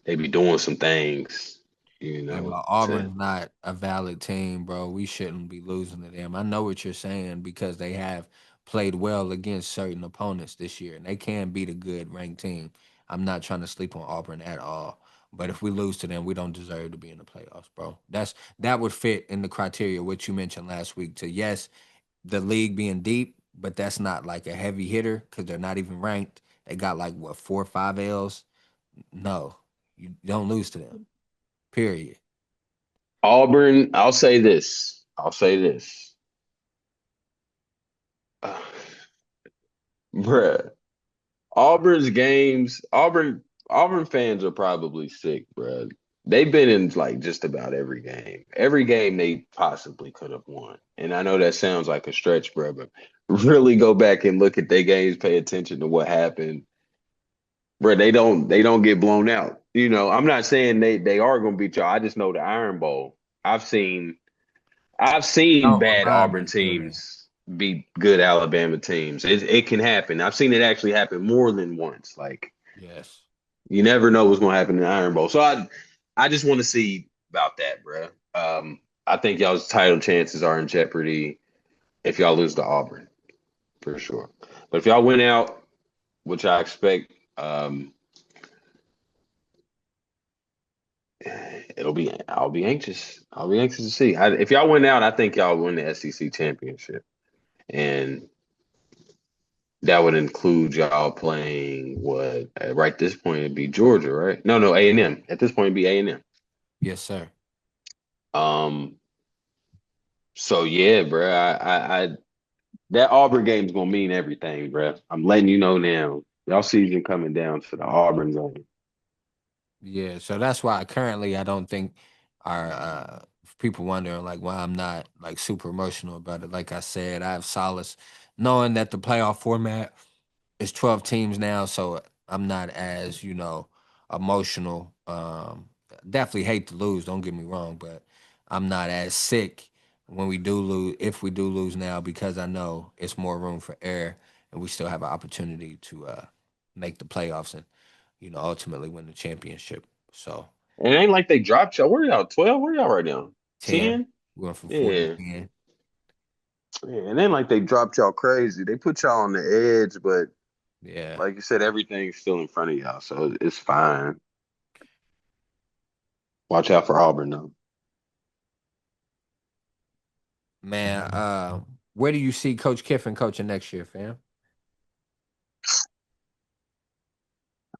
they be doing some things, Yeah, but to Auburn's not a valid team, bro. We shouldn't be losing to them. I know what you're saying because they have played well against certain opponents this year, and they can beat a good ranked team. I'm not trying to sleep on Auburn at all. But if we lose to them, we don't deserve to be in the playoffs, bro. That would fit in the criteria what you mentioned last week. To yes, the league being deep, but that's not like a heavy hitter because they're not even ranked. They got like what 4 or 5 L's. No, you don't lose to them. Period. Auburn. I'll say this. I'll say this. Bruh. Auburn's games, Auburn fans are probably sick, bro. They've been in like just about every game they possibly could have won. And I know that sounds like a stretch, bro, but really go back and look at their games, pay attention to what happened, bro. They don't get blown out. I'm not saying they are gonna beat y'all. I just know the Iron Bowl. I've seen I've seen Don't bad remind Auburn me. Yeah. teams beat good Alabama teams. It can happen. I've seen it actually happen more than once. Like, Yes. you never know what's going to happen in the Iron Bowl. So I just want to see about that, bro. I think y'all's title chances are in jeopardy if y'all lose to Auburn for sure. But if y'all win out, which I expect, I'll be anxious. I'll be anxious to see. If y'all win out, I think y'all win the SEC championship, and that would include y'all playing what? Right this point it'd be Georgia, right? No, A&M. At this point it'd be A&M. Yes, sir. Um, so yeah, bro. I that Auburn game's gonna mean everything, bro. I'm letting you know now. Y'all season coming down to the Auburn game. Yeah. So that's why currently I don't think our people wondering like why I'm not like super emotional about it. Like I said, I have solace knowing that the playoff format is 12 teams now, so I'm not as, emotional. Definitely hate to lose, don't get me wrong, but I'm not as sick when we do lose, if we do lose now, because I know it's more room for error and we still have an opportunity to make the playoffs and, ultimately win the championship. So And it ain't like they dropped y'all. Where y'all? 12? Where y'all right now? 10, 10? we went from 4 to Yeah. 10. Yeah. And then like they dropped y'all crazy. They put y'all on the edge, but Yeah. like you said, everything's still in front of y'all. So it's fine. Watch out for Auburn though. Man, where do you see Coach Kiffin coaching next year, fam?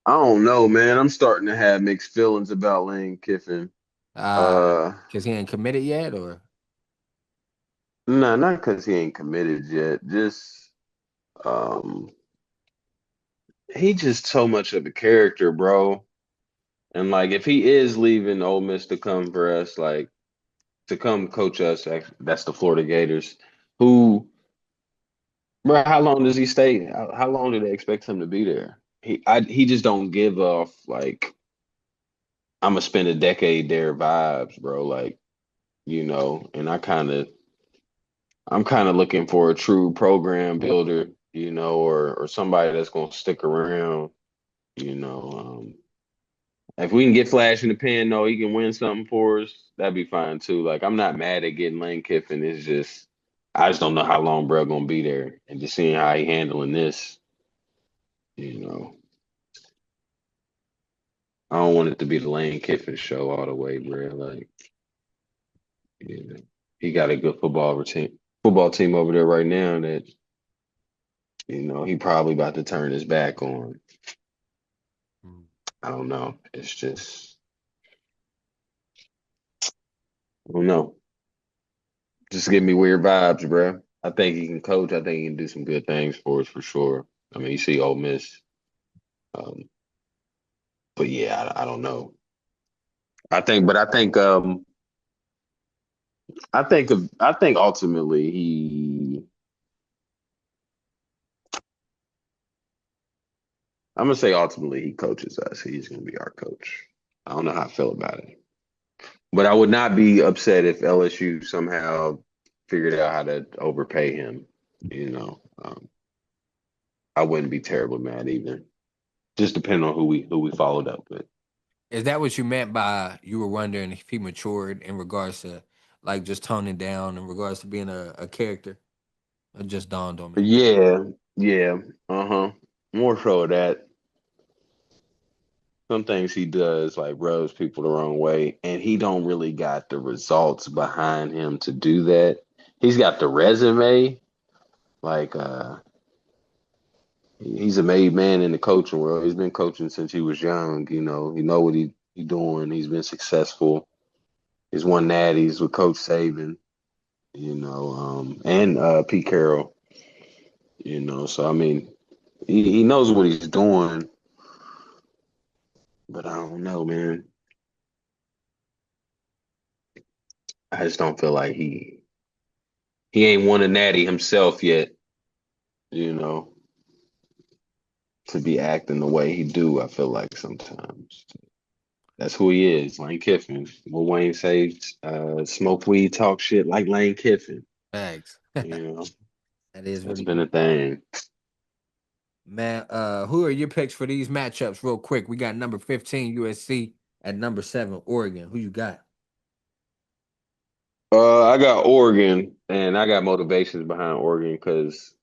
I don't know, man. I'm starting to have mixed feelings about Lane Kiffin. Uh Cause he ain't committed yet, or nah, not because he ain't committed yet. Just um he just so much of a character, bro. And like if he is leaving Ole Miss to come for us, like to come coach us, that's the Florida Gators. Who, bro? How long does he stay? How long do they expect him to be there? He just don't give off like I'm gonna spend a decade there vibes, bro. Like, and I'm kind of looking for a true program builder, or somebody that's gonna stick around, you know. If we can get Flash in the pen, though, he can win something for us. That'd be fine too. Like, I'm not mad at getting Lane Kiffin. It's just I just don't know how long bro gonna be there, and just seeing how he handling this, you know. I don't want it to be the Lane Kiffin show all the way, bro. Like, you know, he got a good football team over there right now that he probably about to turn his back on. Mm. I don't know. It's just I don't know. Just give me weird vibes, bro. I think he can coach. I think he can do some good things for us for sure. I mean, you see Ole Miss, um, but yeah, I don't know. I think ultimately I'm gonna say ultimately he coaches us. He's gonna be our coach. I don't know how I feel about it, but I would not be upset if LSU somehow figured out how to overpay him. I wouldn't be terribly mad either. Just depending on who we followed up with. Is that what you meant by you were wondering if he matured in regards to like just toning down in regards to being a character? It just dawned on me. Yeah, yeah, uh-huh. More so that some things he does like rubs people the wrong way, and he don't really got the results behind him to do that. He's got the resume, like he's a made man in the coaching world. He's been coaching since he was young. He know what he doing. He's been successful. He's won natties with Coach Saban, and Pete Carroll. So I mean, he knows what he's doing, but I don't know, man. I just don't feel like he ain't won a natty himself yet, you know, to be acting the way he do. I feel like sometimes that's who he is, Lane Kiffin. What Wayne says, smoke weed, talk shit like Lane Kiffin. Thanks. You know, That is what that's he been do. a thing. Man, who are your picks for these matchups real quick? We got number 15 USC at number 7 Oregon. Who you got? I got Oregon, and I got motivations behind Oregon because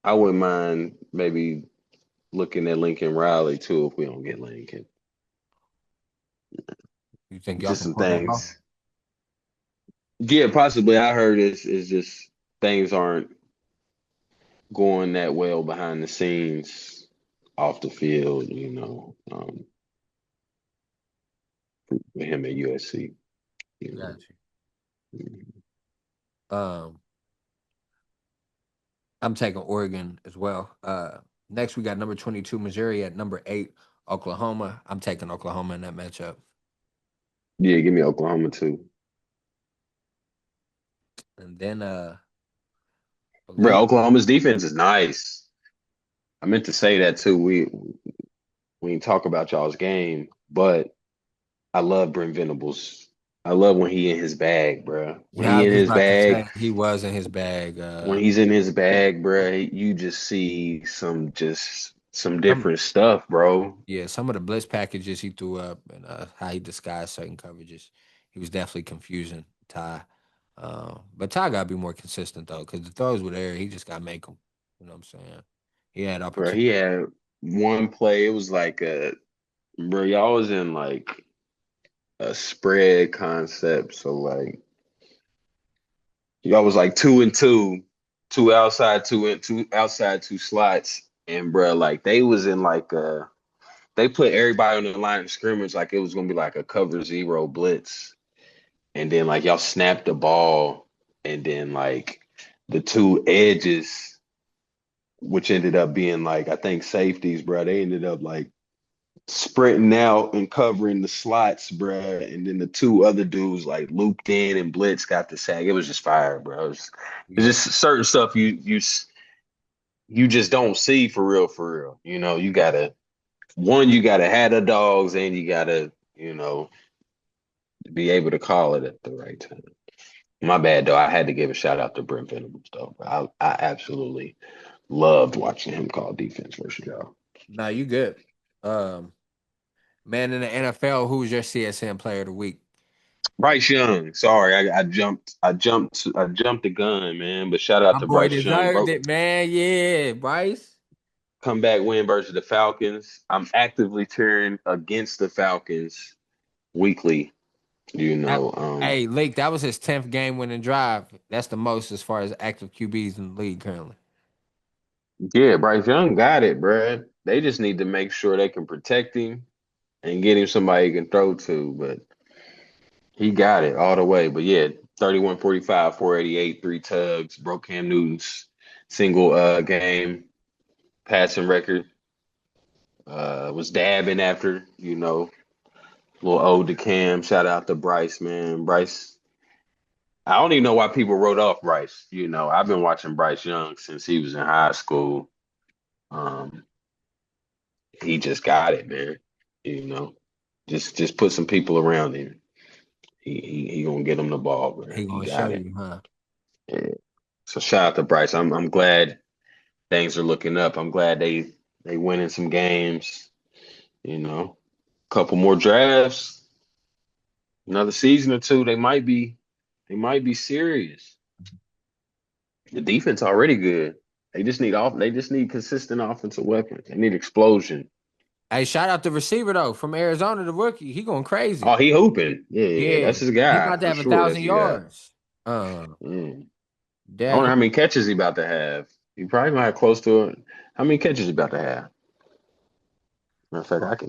I wouldn't mind maybe looking at Lincoln Riley too if we don't get Lincoln. You think y'all Just can some pull that off? things. Yeah, possibly. I heard it's just things aren't going that well behind the scenes off the field, with him at USC, you know. Got you. I'm taking Oregon as well. Next we got number 22 Missouri at number 8 Oklahoma. I'm taking Oklahoma in that matchup. Yeah, give me Oklahoma too. And then Bro, believe Oklahoma's defense is nice. I meant to say that too. We didn't talk about y'all's game, but I love Brent Venables. I love when he in his bag, bro. When yeah, I he was in just his about to say bag, he was in his bag. when he's in his bag, bro, you just see some Some different stuff, bro. Yeah, some of the blitz packages he threw up and how he disguised certain coverages, he was definitely confusing Ty. But Ty got to be more consistent though, because the throws were there. He just got to make them. You know what I'm saying? He had Bro, opportunity. he had one play. It was like bro, y'all was in like a spread concept. So like y'all was like 2 and 2, two outside, two outside, two slots. And bro, like they was in like they put everybody on the line of scrimmage like it was gonna be like a cover zero blitz. And then like y'all snapped the ball, and then like the two edges, which ended up being like I think safeties, bro. They ended up like sprinting out and covering the slots, bruh. And then the two other dudes like looped in and Blitz got the sack. It was just fire, bro. It's Yeah, just certain stuff you just don't see for real, for real. You gotta have the dogs and you gotta you know, to be able to call it at the right time. My bad though. I had to give a shout out to Brent Venables though. I absolutely loved watching him call defense versus y'all. Nah, you good. Um, Man, in the NFL, who's your CSN player of the week? Bryce Young. Sorry, I jumped the gun, man. But shout out My to boy Bryce Young, deserved bro. it, man. Yeah, Bryce. Comeback win versus the Falcons. I'm actively cheering against the Falcons weekly. You That, know, hey, Lake, that was his 10th game winning drive. That's the most as far as active QBs in the league currently. yeah, Bryce Young got it, bruh. They just need to make sure they can protect him and get him somebody he can throw to. But he got it all the way. But yeah, 31-45, 488, three tugs, broke Cam Newton's single game passing record. Was dabbing after, little ode to Cam. Shout out to Bryce, man. Bryce, I don't even know why people wrote off Bryce. I've been watching Bryce Young since he was in high school. Um, he just got it, man. You know, just put some people around him. He gonna get him the ball, man. He He gonna show got it. you, huh? Yeah. So shout out to Bryce. I'm glad things are looking up. I'm glad they winning some games. Couple more drafts, another season or two. They might be serious. The defense already good. They just need consistent offensive weapons. They need explosion. Hey, shout out the receiver though from Arizona, the rookie. He going Oh, crazy. he hooping. Yeah, yeah, yeah. Yeah, That's his he guy about to for have a sure. That's thousand his guy. yards. Uh, Mm. I Dag, wonder how many catches he about to have. He probably might have close to it. How many catches he about to have? Matter of fact,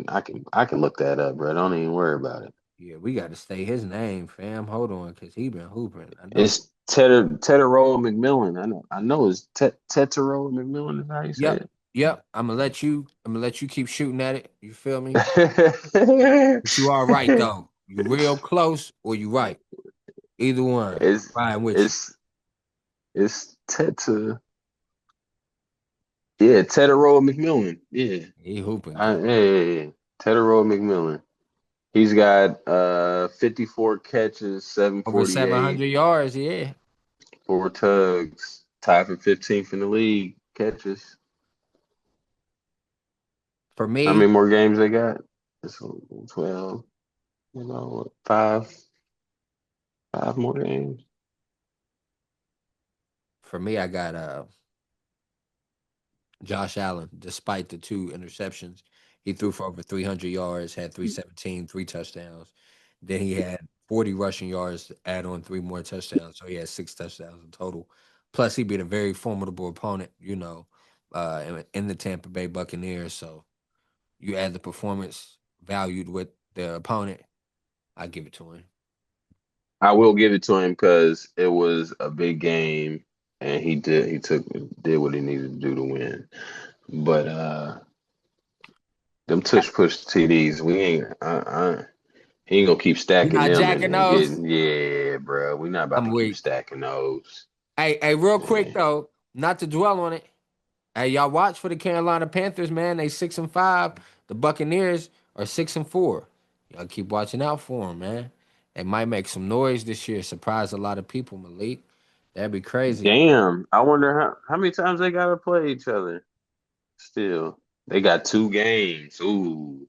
I can look that up, bro. Don't even worry about it. yeah, we got to stay his name, fam. Hold on, cause he been hooping. I know. It's Tetero McMillan. I know it's Tetero McMillan is how you say Yep, it. yep. I'm gonna let you keep shooting at it. You feel me? But you are right though. You real close or you right. Either one. it's Fine with you. it's it's Teta. Yeah, Tetero McMillan. Yeah. He hooping good. Yeah, yeah, yeah. Tetero McMillan. He's got 54 catches, Over 748, 700 yards. Yeah. four tugs, tied for 15th in the league catches. For How me, many more games they got? It's 12, five more games. I got Josh Allen, despite the two interceptions, he threw for over 300 yards, had 317, three touchdowns. Then he had 40 rushing yards to add on three more touchdowns. So he had six touchdowns in total. Plus, he beat a very formidable opponent, in the Tampa Bay Buccaneers. So you add the performance valued with the opponent, I give it to him. I will give it to him because it was a big game and did what he needed to do to win. But them tush push TDs, we ain't he ain't gonna keep You stacking not them jacking and those? getting, yeah, bro. We not about I'm to keep weak. stacking those. Hey, real quick Yeah. though, not to dwell on it. Hey, y'all watch for the Carolina Panthers, man. They 6-5. The Buccaneers are 6-4. Y'all keep watching out for them, man. They might make some noise this year. Surprise a lot of people, Malik. That'd be crazy. Damn. I wonder how many times they gotta play each other still. They got two games. Ooh.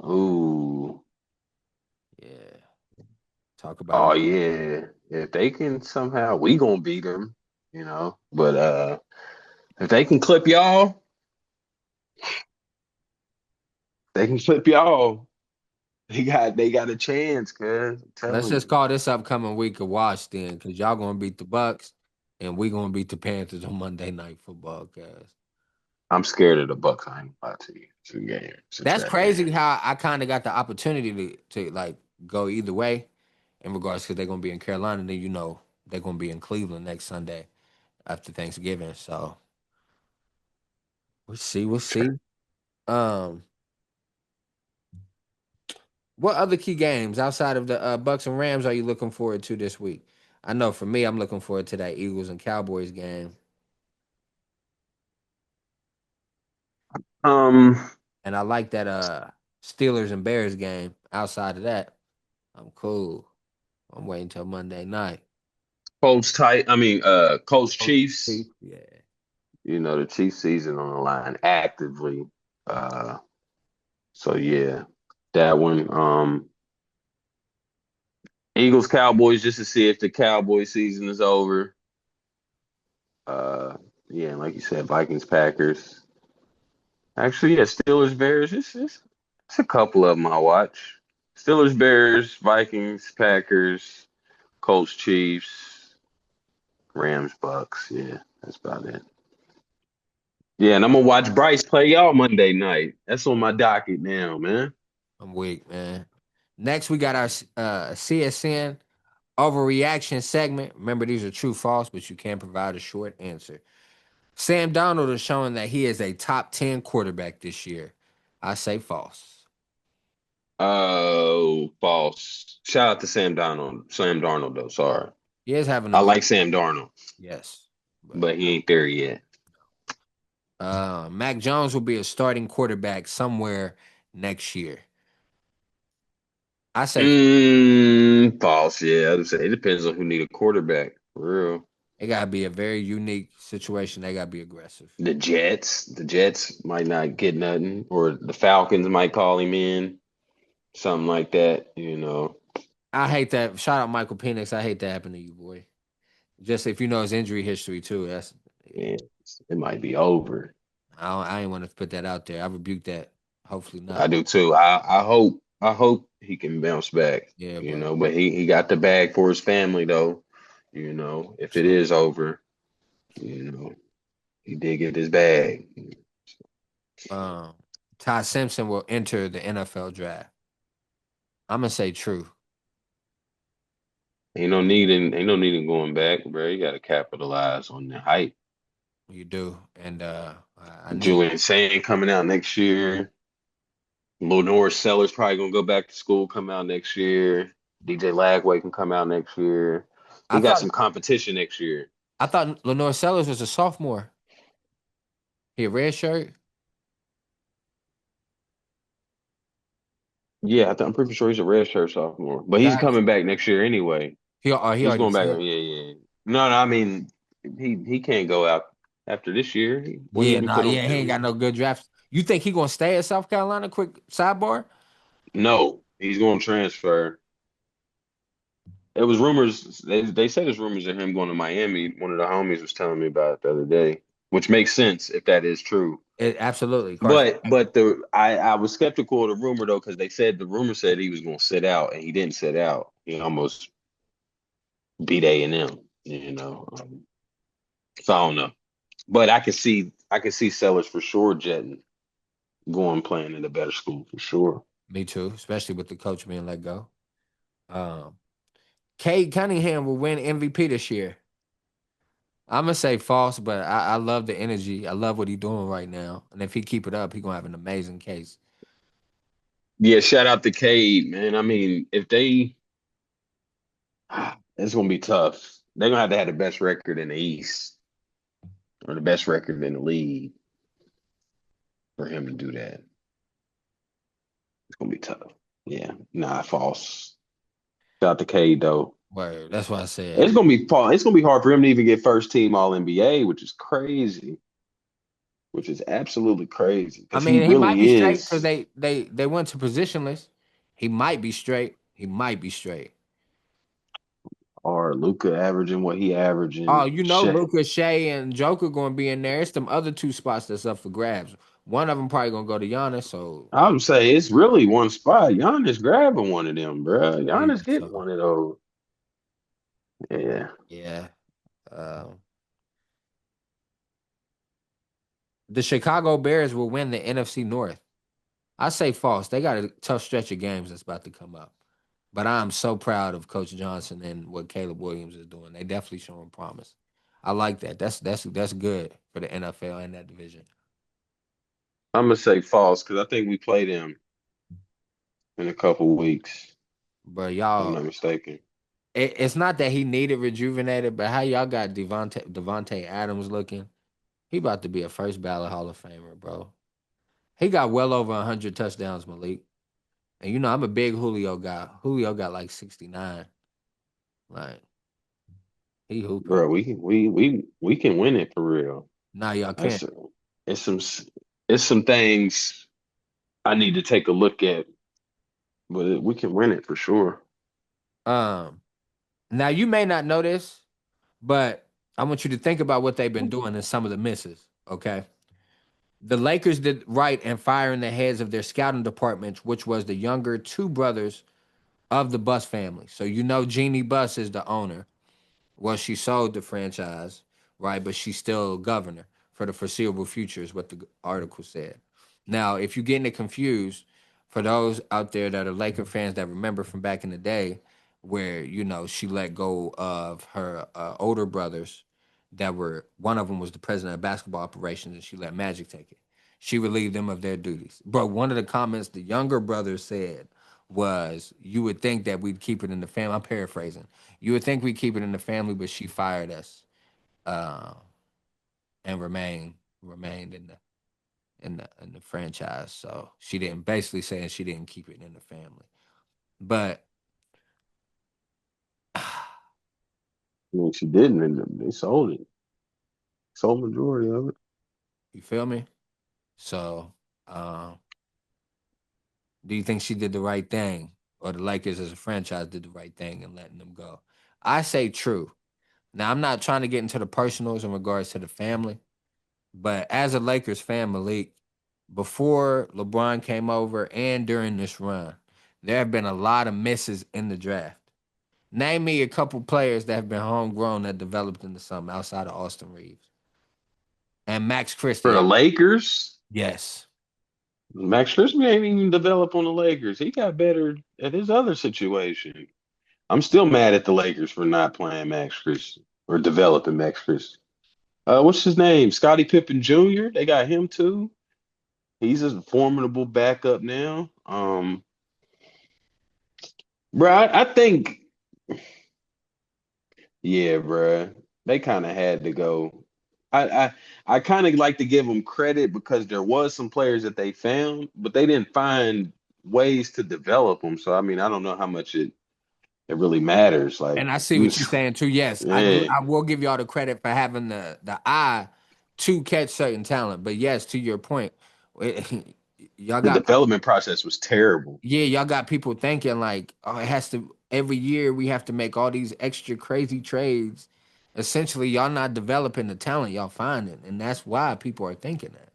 Ooh. Yeah. Talk about Oh it. yeah. If they can somehow we gonna beat them. But if they can clip y'all, they can clip y'all. They got a chance, cuz I'm Let's telling just you. call this upcoming week a wash then, because y'all gonna beat the Bucks and we gonna beat the Panthers on Monday Night Football, guys. I'm scared of the Bucks. I ain't gonna lie to you. It's a game. It's a That's trap game. crazy how I kind of got the opportunity to like go either way in regards to they're gonna be in Carolina, then they're gonna be in Cleveland next Sunday after Thanksgiving. So we'll see, we'll see. Um, what other key games outside of the Bucks and Rams are you looking forward to this week? I know for me, I'm looking forward to that Eagles and Cowboys game, Um, and I like that. Steelers and Bears game. Outside of that, I'm cool. I'm waiting till Monday night. Colts Oh, Chiefs. yeah. The Chiefs season on the line actively. Uh, so yeah, that one. Eagles Cowboys just to see if the Cowboy season is over. Uh, yeah, like you said, Vikings Packers. Actually, yeah, Steelers Bears. It's a couple of them I watch. Steelers Bears, Vikings Packers, Colts Chiefs, Rams Bucks. Yeah, that's about it. Yeah, and I'm gonna watch Bryce play y'all Monday night. That's on my docket now, man. I'm weak, man. Next, we got our CSN overreaction segment. Remember, these are true false, but you can provide a short answer. Sam Donald is showing that he is a top 10 quarterback this year. I say false. Oh, false. Shout out to Sam Darnold. Sam Darnold, though. Sorry. He is having a I good, like Sam Darnold, yes. But but he ain't there yet. Mac Jones will be a starting quarterback somewhere next year. I say False. Yeah, I would say it depends on who need a quarterback. For real. it got to be a very unique situation. They got to be aggressive. The Jets might not get nothing, or the Falcons might call him in, something like that. I hate that. Shout out Michael Penix. I hate that happened to you, boy. Just if you know his injury history too. That's Man, it might be over. I ain't want to put that out there. I rebuke that. Hopefully I not. do too. I hope he can bounce back, Yeah, but but he got the bag for his family though. If it absolutely. is over, you know, he did get his bag. Um, Ty Simpson will enter the NFL draft. I'm gonna say true. Ain't no need in going back, bro. You gotta capitalize on the hype. You do, and I need. Julian Sane coming out next year. Lenore Sellers probably gonna go back to school, come out next year. DJ Lagway can come out next year. I We got thought some competition next year. I thought Lenore Sellers was a sophomore. He a red shirt. Yeah, I'm pretty sure he's a redshirt sophomore, but he's Guys, coming back next year anyway. he He's already going back. Yeah, said. yeah. No, I mean, he can't go out after this year. What did Yeah, we nah, put on yeah, he ain't got him? no good drafts. You think he gonna stay at South Carolina? Quick sidebar. No, he's going to transfer. It was rumors. They said there's rumors of him going to Miami. One of the homies was telling me about it the other day, which makes sense if that is true. Absolutely, Carson. But I was skeptical of the rumor though because the rumor said he was going to sit out and he didn't sit out. He almost beat A&M. So I don't know. But I can see Sellers for sure jetting, going playing in a better school for sure. Me too, especially with the coach being let go. Um, Cade Cunningham will win MVP this year. I'm gonna say false, but I love the energy. I love what he's doing right now, and if he keep it up, he gonna have an amazing case. Yeah, shout out to Cade, man. I mean, if they it's gonna be tough. They're gonna have to have the best record in the East or the best record in the league for him to do that. It's gonna be tough. Yeah, nah, false. Shout out to Cade though. Word. That's what I said. It's gonna be hard for him to even get first team All NBA, which is crazy. Which is absolutely crazy I because he mean, he might be really straight because is. they went to positionless. He might be straight. He might be straight. Or Luca averaging what he Oh, averaging. you know, Shaq. Luca, Shea, and Joker gonna be in there. It's them other two spots that's up for grabs. One of them probably gonna go to Giannis. So I would say it's really one spot. Giannis grabbing one of them, bro. yeah, Giannis getting so one of those. Yeah. yeah. Um, the Chicago Bears will win the NFC North. I say false. They got a tough stretch of games that's about to come up. But I'm so proud of Coach Johnson and what Caleb Williams is doing. They definitely showing promise. I like that. That's good for the NFL and that division. I'm gonna say false because I think we play them in a couple weeks, But if I'm y'all, not mistaken. it's not that he needed rejuvenated, but how y'all got Devontae Adams looking? He about to be a first ballot Hall of Famer, bro. He got well over 100 touchdowns, Malik. And I'm a big Julio guy. Julio got like 69. Like he hooping. Bro, we can win it for real. Now y'all can't. That's it's some it's some things I need to take a look at, but we can win it for sure. Um, Now you may not know this, but I want you to think about what they've been doing and some of the misses. Okay. The Lakers did right in firing the heads of their scouting departments, which was the younger two brothers of the Bus family. So Jeannie Buss is the owner. Well, she sold the franchise, right? But she's still governor for the foreseeable future, is what the article said. Now, if you're getting it confused, for those out there that are Laker fans that remember from back in the day, where she let go of her older brothers, that were one of them was the president of basketball operations, and she let Magic take it. She relieved them of their duties. But one of the comments the younger brother said was, "You would think that we'd keep it in the family." I'm paraphrasing. You would think we keep it in the family, but she fired us, uh, and remained in the franchise. So she didn't, basically saying she didn't keep it in the family. But I mean, she didn't, and they sold it, sold majority of it. you feel me? So uh, do you think she did the right thing, or the Lakers as a franchise did the right thing in letting them go? I say true. Now I'm not trying to get into the personals in regards to the family, but as a Lakers fan, Malik, before LeBron came over and during this run, there have been a lot of misses in the draft. Name me a couple players that have been homegrown that developed into something outside of Austin Reeves and Max For Christie. the Lakers, Yes. Max Christie ain't even developed on the Lakers. He got better at his other situation. I'm still mad at the Lakers for not playing Max Christie or developing Max Christie. What's his name? Scottie Pippen Jr. They got him too. He's a formidable backup now. Bro, I think, yeah, bro, they kind of had to go. I I, I kind of like to give them credit because there was some players that they found, but they didn't find ways to develop them. So I mean, I don't know how much it really matters. Like And I see you, what you're saying too. Yes, I do. yeah, I will give y'all the credit for having the eye to catch certain talent. But yes, to your point, y'all the got development process was terrible. yeah, y'all got people thinking like, oh, it has to every year we have to make all these extra crazy trades. Essentially, y'all not developing the talent y'all finding, and that's why people are thinking that.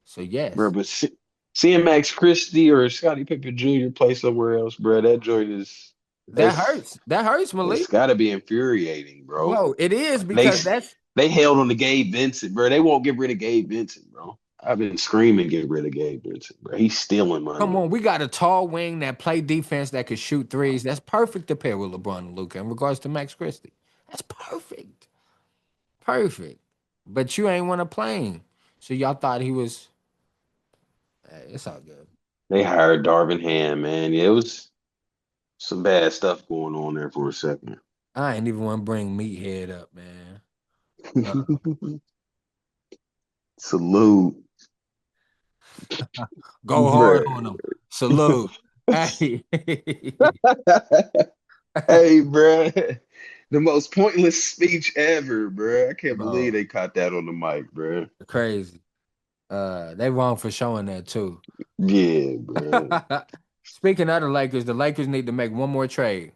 So Bro, yes, but seeing Max Christie or Scottie Pippen Jr. play somewhere else, bro, that joint is that it's hurts. That hurts, it's Malik. got to be infuriating, bro. Bro, it is They because that's they held on to Gabe Vincent, bro. They won't get rid of Gabe Vincent, bro. I've been screaming get rid of Gabe Vincent, bro. He's stealing come money. on. We got a tall wing that play defense that could shoot threes. That's perfect to pair with LeBron and Luca in regards to Max Christie. That's perfect, perfect. But you ain't want to play him, so y'all thought he was. It's all good. They hired Darvin Ham, man. Yeah, it was some bad stuff going on there for a second. I ain't even want to bring Meathead up, man. Uh, Salute, Go hard bro. on him. Salute. Hey. Hey, bro. The most pointless speech ever, bro. I can't believe Bro, they caught that on the mic, bro. crazy. They wrong for showing that too. Yeah, bro. Speaking of the Lakers need to make one more trade.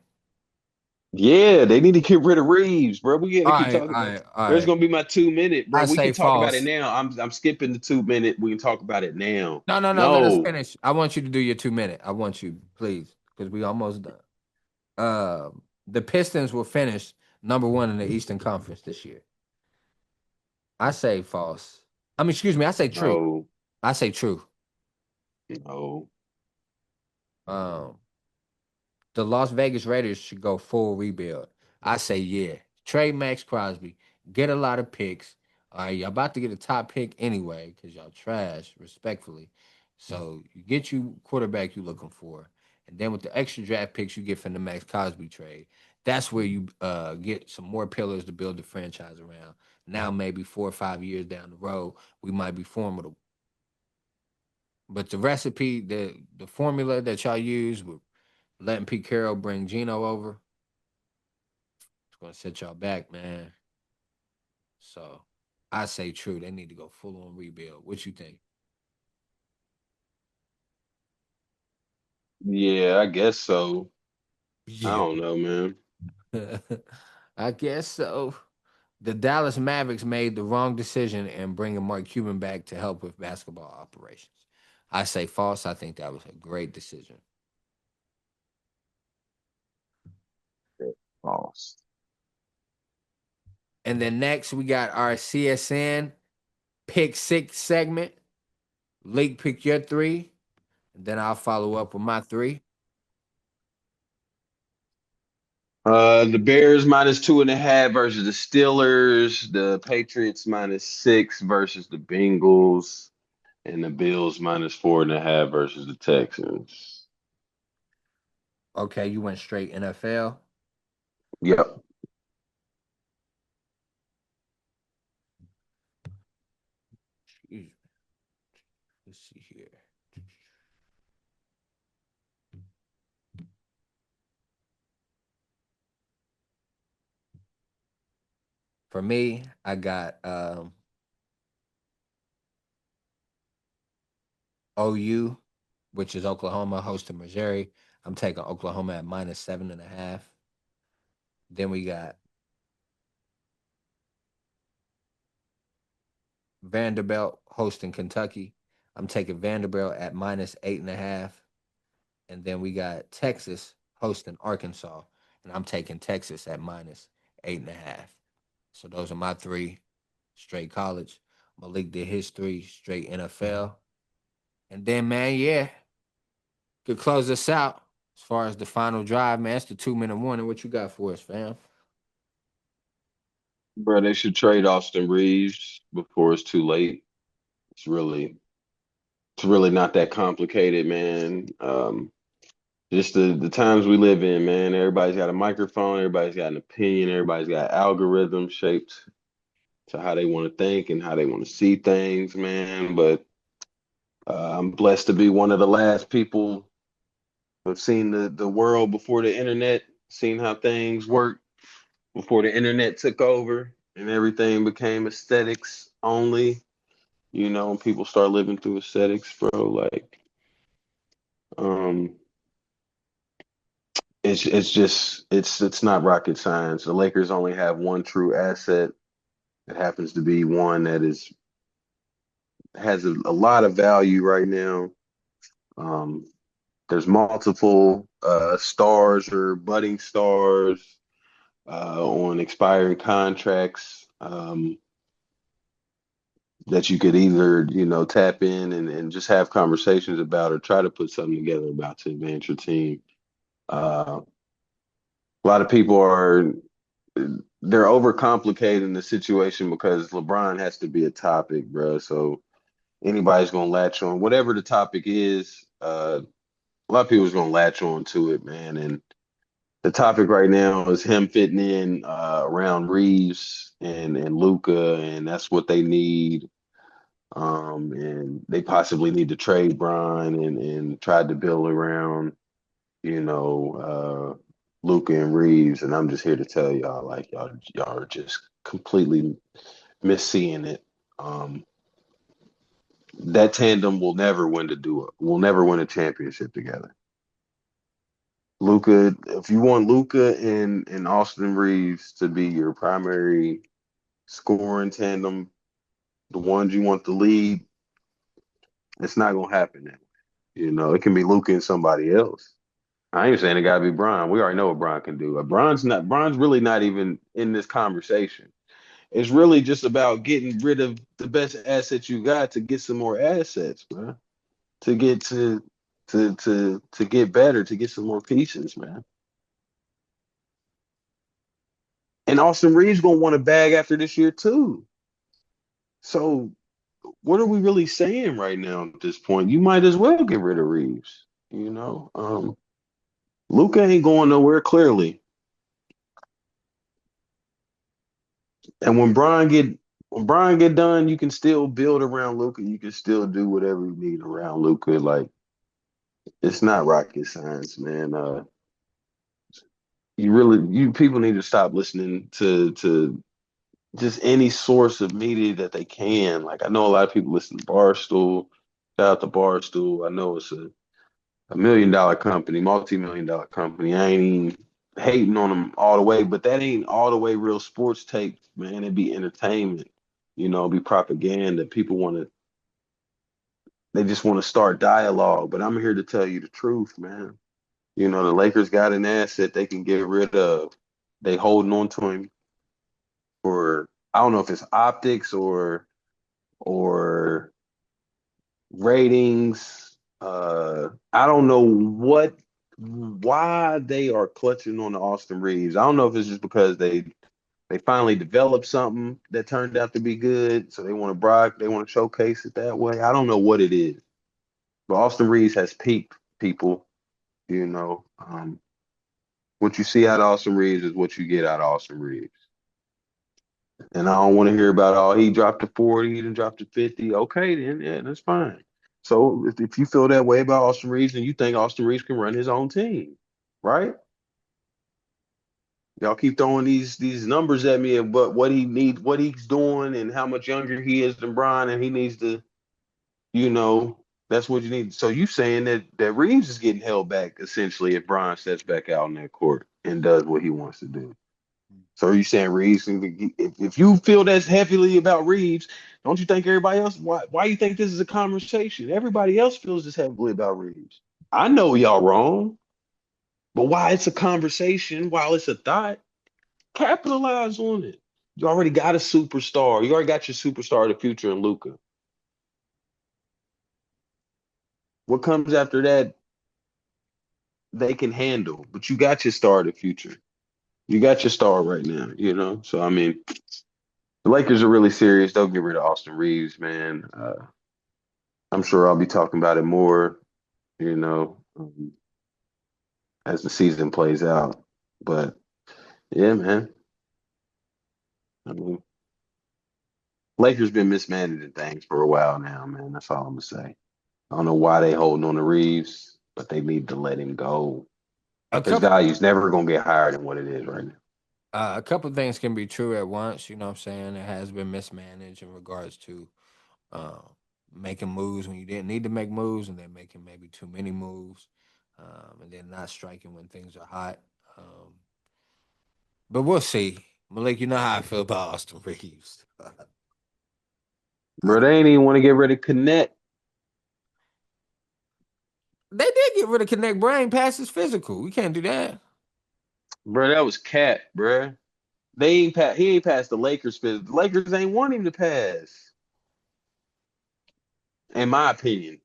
Yeah, they need to get rid of Reeves, bro. We got to All keep right, talking. all right, all There's right. gonna be my 2 minute, bro. I We say can talk about it false. now. I'm skipping the 2 minute. We can talk about it now. No, no, no. Let us No, finish. I want you to do your 2 minute. I want you, please, because we almost done. The Pistons will finish number one in the Eastern Conference this year. I say false. I mean, excuse me. I say true. no, I say true. no. Um, the Las Vegas Raiders should go full rebuild. I say yeah. Trade Max Crosby, get a lot of picks. All right, y'all about to get a top pick anyway because y'all trash, respectfully. So you get you quarterback you looking for, and then with the extra draft picks you get from the Max Crosby trade, that's where you get some more pillars to build the franchise around. Now maybe 4 or 5 years down the road, we might be formidable. But the recipe, the formula that y'all use with letting Pete Carroll bring Gino over, it's gonna set y'all back, man. So I say true. They need to go full on rebuild. What you think? Yeah, I guess so. I Yeah. don't know, man. I guess so. The Dallas Mavericks made the wrong decision in bringing Mark Cuban back to help with basketball operations. I say false. I think that was a great decision. False. And then next we got our CSN pick six segment. League pick your three. And then I'll follow up with my three. The Bears -2.5 versus the Steelers. The Patriots -6 versus the Bengals, and the Bills -4.5 versus the Texans. Okay, you went straight NFL. Yep. Jeez, let's see here. For me, I got OU, which is Oklahoma hosting Missouri. I'm taking Oklahoma at -7.5. Then we got Vanderbilt hosting Kentucky. I'm taking Vanderbilt at -8.5. And then we got Texas hosting Arkansas. And I'm taking Texas at -8.5. So those are my three straight college. Malik did his three straight NFL. And then, man, yeah, could close us out as far as the final drive, man. It's the 2 minute warning. What you got for us, fam? Bro, they should trade Austin Reeves before it's too late. It's really, it's really not that complicated, man. Just the times we live in, man. Everybody's got a microphone, everybody's got an opinion, everybody's got algorithms shaped to how they want to think and how they want to see things, man. But I'm blessed to be one of the last people who've seen the world before the internet, seen how things work before the internet took over and everything became aesthetics only. You know, and people start living through aesthetics, bro. Like, um, it's just it's not rocket science. The Lakers only have one true asset. It happens to be one that is has a lot of value right now. Um, there's multiple stars or budding stars on expiring contracts that you could either, you know, tap in and just have conversations about or try to put something together about to advance your team. Uh, a lot of people are they're overcomplicating the situation because LeBron has to be a topic, bro. So anybody's gonna latch on whatever the topic is. A lot of people's gonna latch on to it, man. And the topic right now is him fitting in around Reeves and Luca, and that's what they need. And they possibly need to trade Brian and try to build around, you know, Luca and Reeves. And I'm just here to tell y'all, like y'all are just completely misseeing it. Um, that tandem will never win to do it. Will never win a championship together. Luca, if you want Luca and Austin Reeves to be your primary scoring tandem, the ones you want to lead, it's not gonna happen that way. You know, it can be Luca and somebody else. I ain't saying it gotta be Brian. We already know what Brian can do. Brian's really not even in this conversation. It's really just about getting rid of the best assets you got to get some more assets, bro. To get to get better, to get some more pieces, man. And Austin Reeves gonna want a bag after this year too. So what are we really saying right now at this point? You might as well get rid of Reeves. You know, Luca ain't going nowhere clearly. And when Brian get when Brian get done, you can still build around Luca. You can still do whatever you need around Luca. Like it's not rocket science, man. You people need to stop listening to just any source of media that they can. Like I know a lot of people listen to Barstool. Shout out to Barstool. I know it's a $1 million company, multi-million-dollar company. I ain't even hating on them all the way, but that ain't all the way real sports take, man. It be entertainment, be propaganda. People they just want to start dialogue. But I'm here to tell you the truth, man. The Lakers got an asset they can get rid of. They holding on to him for I don't know if it's optics or ratings. I don't know why they are clutching on the Austin Reeves. I don't know if it's just because they finally developed something that turned out to be good, so they want to showcase it that way. I don't know what it is, but Austin Reeves has peaked people. You know, what you see out of Austin Reeves is what you get out of Austin Reeves. And I don't want to hear about, oh, he dropped to 40, he didn't drop to 50. Okay, then, yeah, that's fine. So if you feel that way about Austin Reeves, then you think Austin Reeves can run his own team, right? Y'all keep throwing these numbers at me of what he's doing, and how much younger he is than Brian, and he needs to, you know, that's what you need. So you saying that Reeves is getting held back essentially if Brian steps back out in that court and does what he wants to do. So are you saying Reeves? If you feel that's heavily about Reeves, don't you think everybody else? Why you think this is a conversation? Everybody else feels this heavily about Reeves. I know y'all wrong, but why it's a conversation? While it's a thought, capitalize on it. You already got a superstar. You already got your superstar of the future in Luca. What comes after that, they can handle. But you got your star of the future. You got your star right now. So I mean, the Lakers are really serious. They'll get rid of Austin Reeves, man. I'm sure I'll be talking about it more, as the season plays out. But yeah, man. I mean, Lakers been mismanaging things for a while now, man. That's all I'm gonna say. I don't know why they holding on to Reeves, but they need to let him go. A His couple value's never gonna get higher than what it is right now. a couple things can be true at once. You know what I'm saying? It has been mismanaged in regards to uh, making moves when you didn't need to make moves, and then making maybe too many moves, and then not striking when things are hot. Um, but we'll see. Malik, you know how I feel about Austin Reeves. Bro, they ain't even want to get rid of Connect. They did get rid of Connect Brain past his physical. We can't do that. Bro, that was cat, bro. He ain't passed the Lakers fifth. The Lakers ain't want him to pass, in my opinion.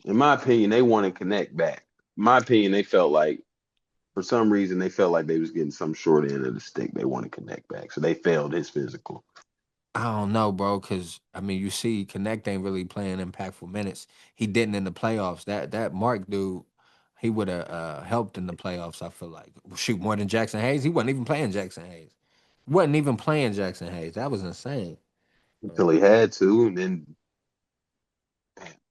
In my opinion, they wanted Connect back. In my opinion, they felt like for some reason they felt like they was getting some short end of the stick. They wanted Connect back. So they failed his physical. I don't know, bro, because I mean, you see, Connect ain't really playing impactful minutes. He didn't in the playoffs. That Mark dude, he would have helped in the playoffs. I feel like shoot more than Jackson Hayes. He wasn't even playing Jackson Hayes. Wasn't even playing Jackson Hayes. That was insane. Until he had to, and then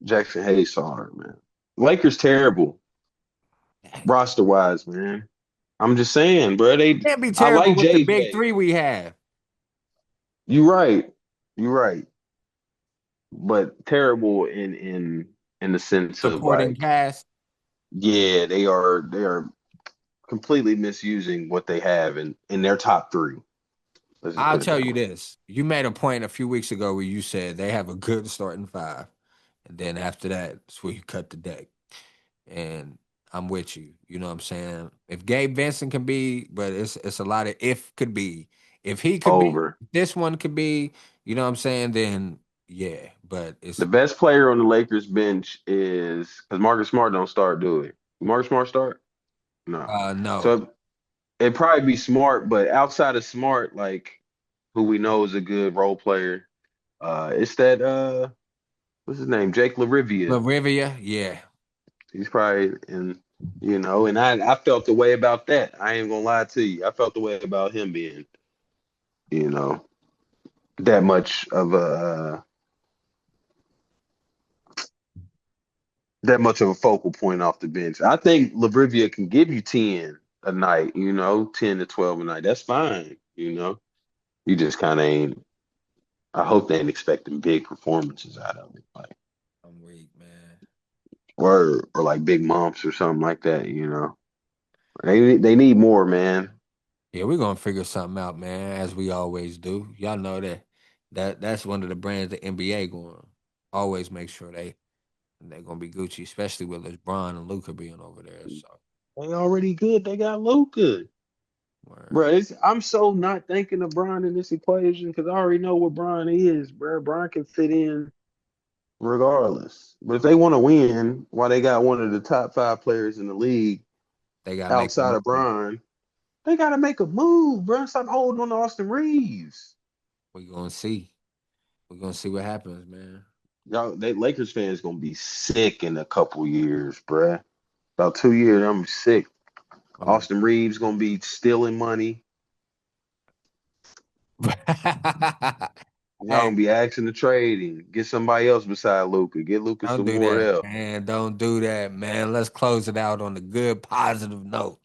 Jackson Hayes saw it, man. Lakers terrible roster wise, man. I'm just saying, bro. Can't be I terrible like with the big JJ. three we have. You right. You right. But terrible in the sense of Supporting like, cast. yeah, they are completely misusing what they have in their top three. Let's just I'll put it tell that you way. this. You made a point a few weeks ago where you said they have a good starting five. And then after that, it's where you cut the deck. And I'm with you. You know what I'm saying? If Gabe Vincent can be, but it's a lot of if could be. If he could be, Over. this one could be, you know what I'm saying, then yeah. But The it's best player on the Lakers bench is because Marcus Smart don't start, do it. Marcus Smart start? No. no. So it'd probably be Smart, but outside of Smart, like who we know is a good role player, it's that what's his name? Jake LaRivia. Larivia, yeah. He's probably and I felt the way about that. I ain't gonna lie to you. I felt the way about him being, you know. that much of a that much of a focal point off the bench. I think Labrivia can give you 10 a night, 10 to 12 a night. That's fine, You just kind of ain't. I hope they ain't expecting big performances out of it, like I'm weak, man. or like big months or something like that. They need more, man. Yeah, we're gonna figure something out, man, as we always do. Y'all know that's one of the brands the NBA going always make sure they're gonna be Gucci, especially with LeBron and Luca being over there. So, They already good. They got Luca. word. Bro, I'm so not thinking of Brian in this equation because I already know what Brian is, bro. Brian can fit in regardless. But if they want to win, while they got one of the top five players in the league They gotta make a outside of move. Brian, they got to make a move, bro. Stop holding on to Austin Reeves. We're gonna see. We're gonna see what happens, man. Y'all, they Lakers fans gonna be sick in a couple years, bro. About 2 years, I'm sick. Oh. Austin Reeves gonna be stealing money. Y'all Hey, gonna be asking to trade him. Get somebody else beside Luca. Get Luca don't some do more that, help. man. Don't do that, man. Let's close it out on a good, positive note.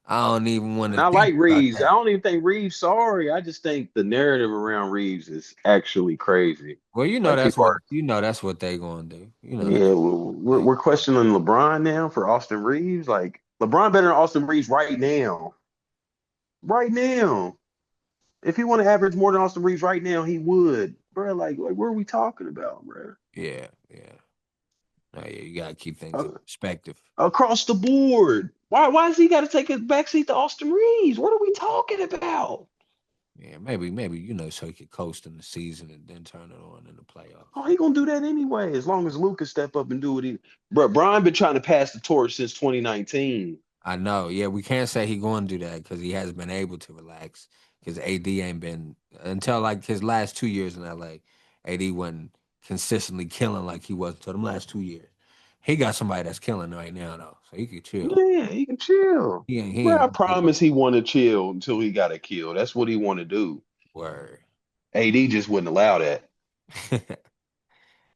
I don't even want And to I think like about Reeves. I that. don't even think Reeves sorry. I just think the narrative around Reeves is actually crazy. Well, Like people are, that's what they gonna do. You know that's yeah, what they. we're questioning LeBron now for Austin Reeves. Like LeBron better than Austin Reeves right now. Right now. If he want to average more than Austin Reeves right now, he would. Bro, like what are we talking about, bro? Yeah, yeah. No, yeah, you gotta keep things in Uh, perspective. Across the board. Why does he got to take a backseat to Austin Reeves? What are we talking about? Yeah, maybe so he could coast in the season and then turn it on in the playoffs. Oh, he gonna do that anyway, as long as Lucas step up and do what he. Bro, Brian been trying to pass the torch since 2019. I know. Yeah, we can't say he going to do that because he hasn't been able to relax because AD ain't been until like his last 2 years in LA. AD wasn't consistently killing like he was until them last 2 years. He got somebody that's killing right now though, so he could chill. Yeah, he can chill. He Bro, I ain't promise he want to chill until he got to kill. That's what he want to do. word. AD just wouldn't allow that.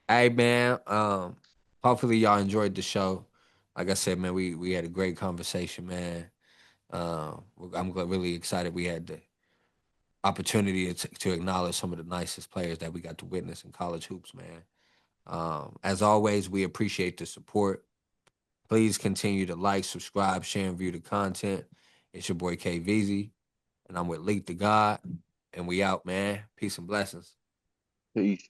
Hey man, hopefully y'all enjoyed the show. Like I said, man, we had a great conversation, man. Really excited we had the opportunity to acknowledge some of the nicest players that we got to witness in college hoops, man. As always, we appreciate the support. Please continue to like, subscribe, share, and view the content. It's your boy KVZ, and I'm with Leak the God, and we out, man. Peace and blessings. Peace.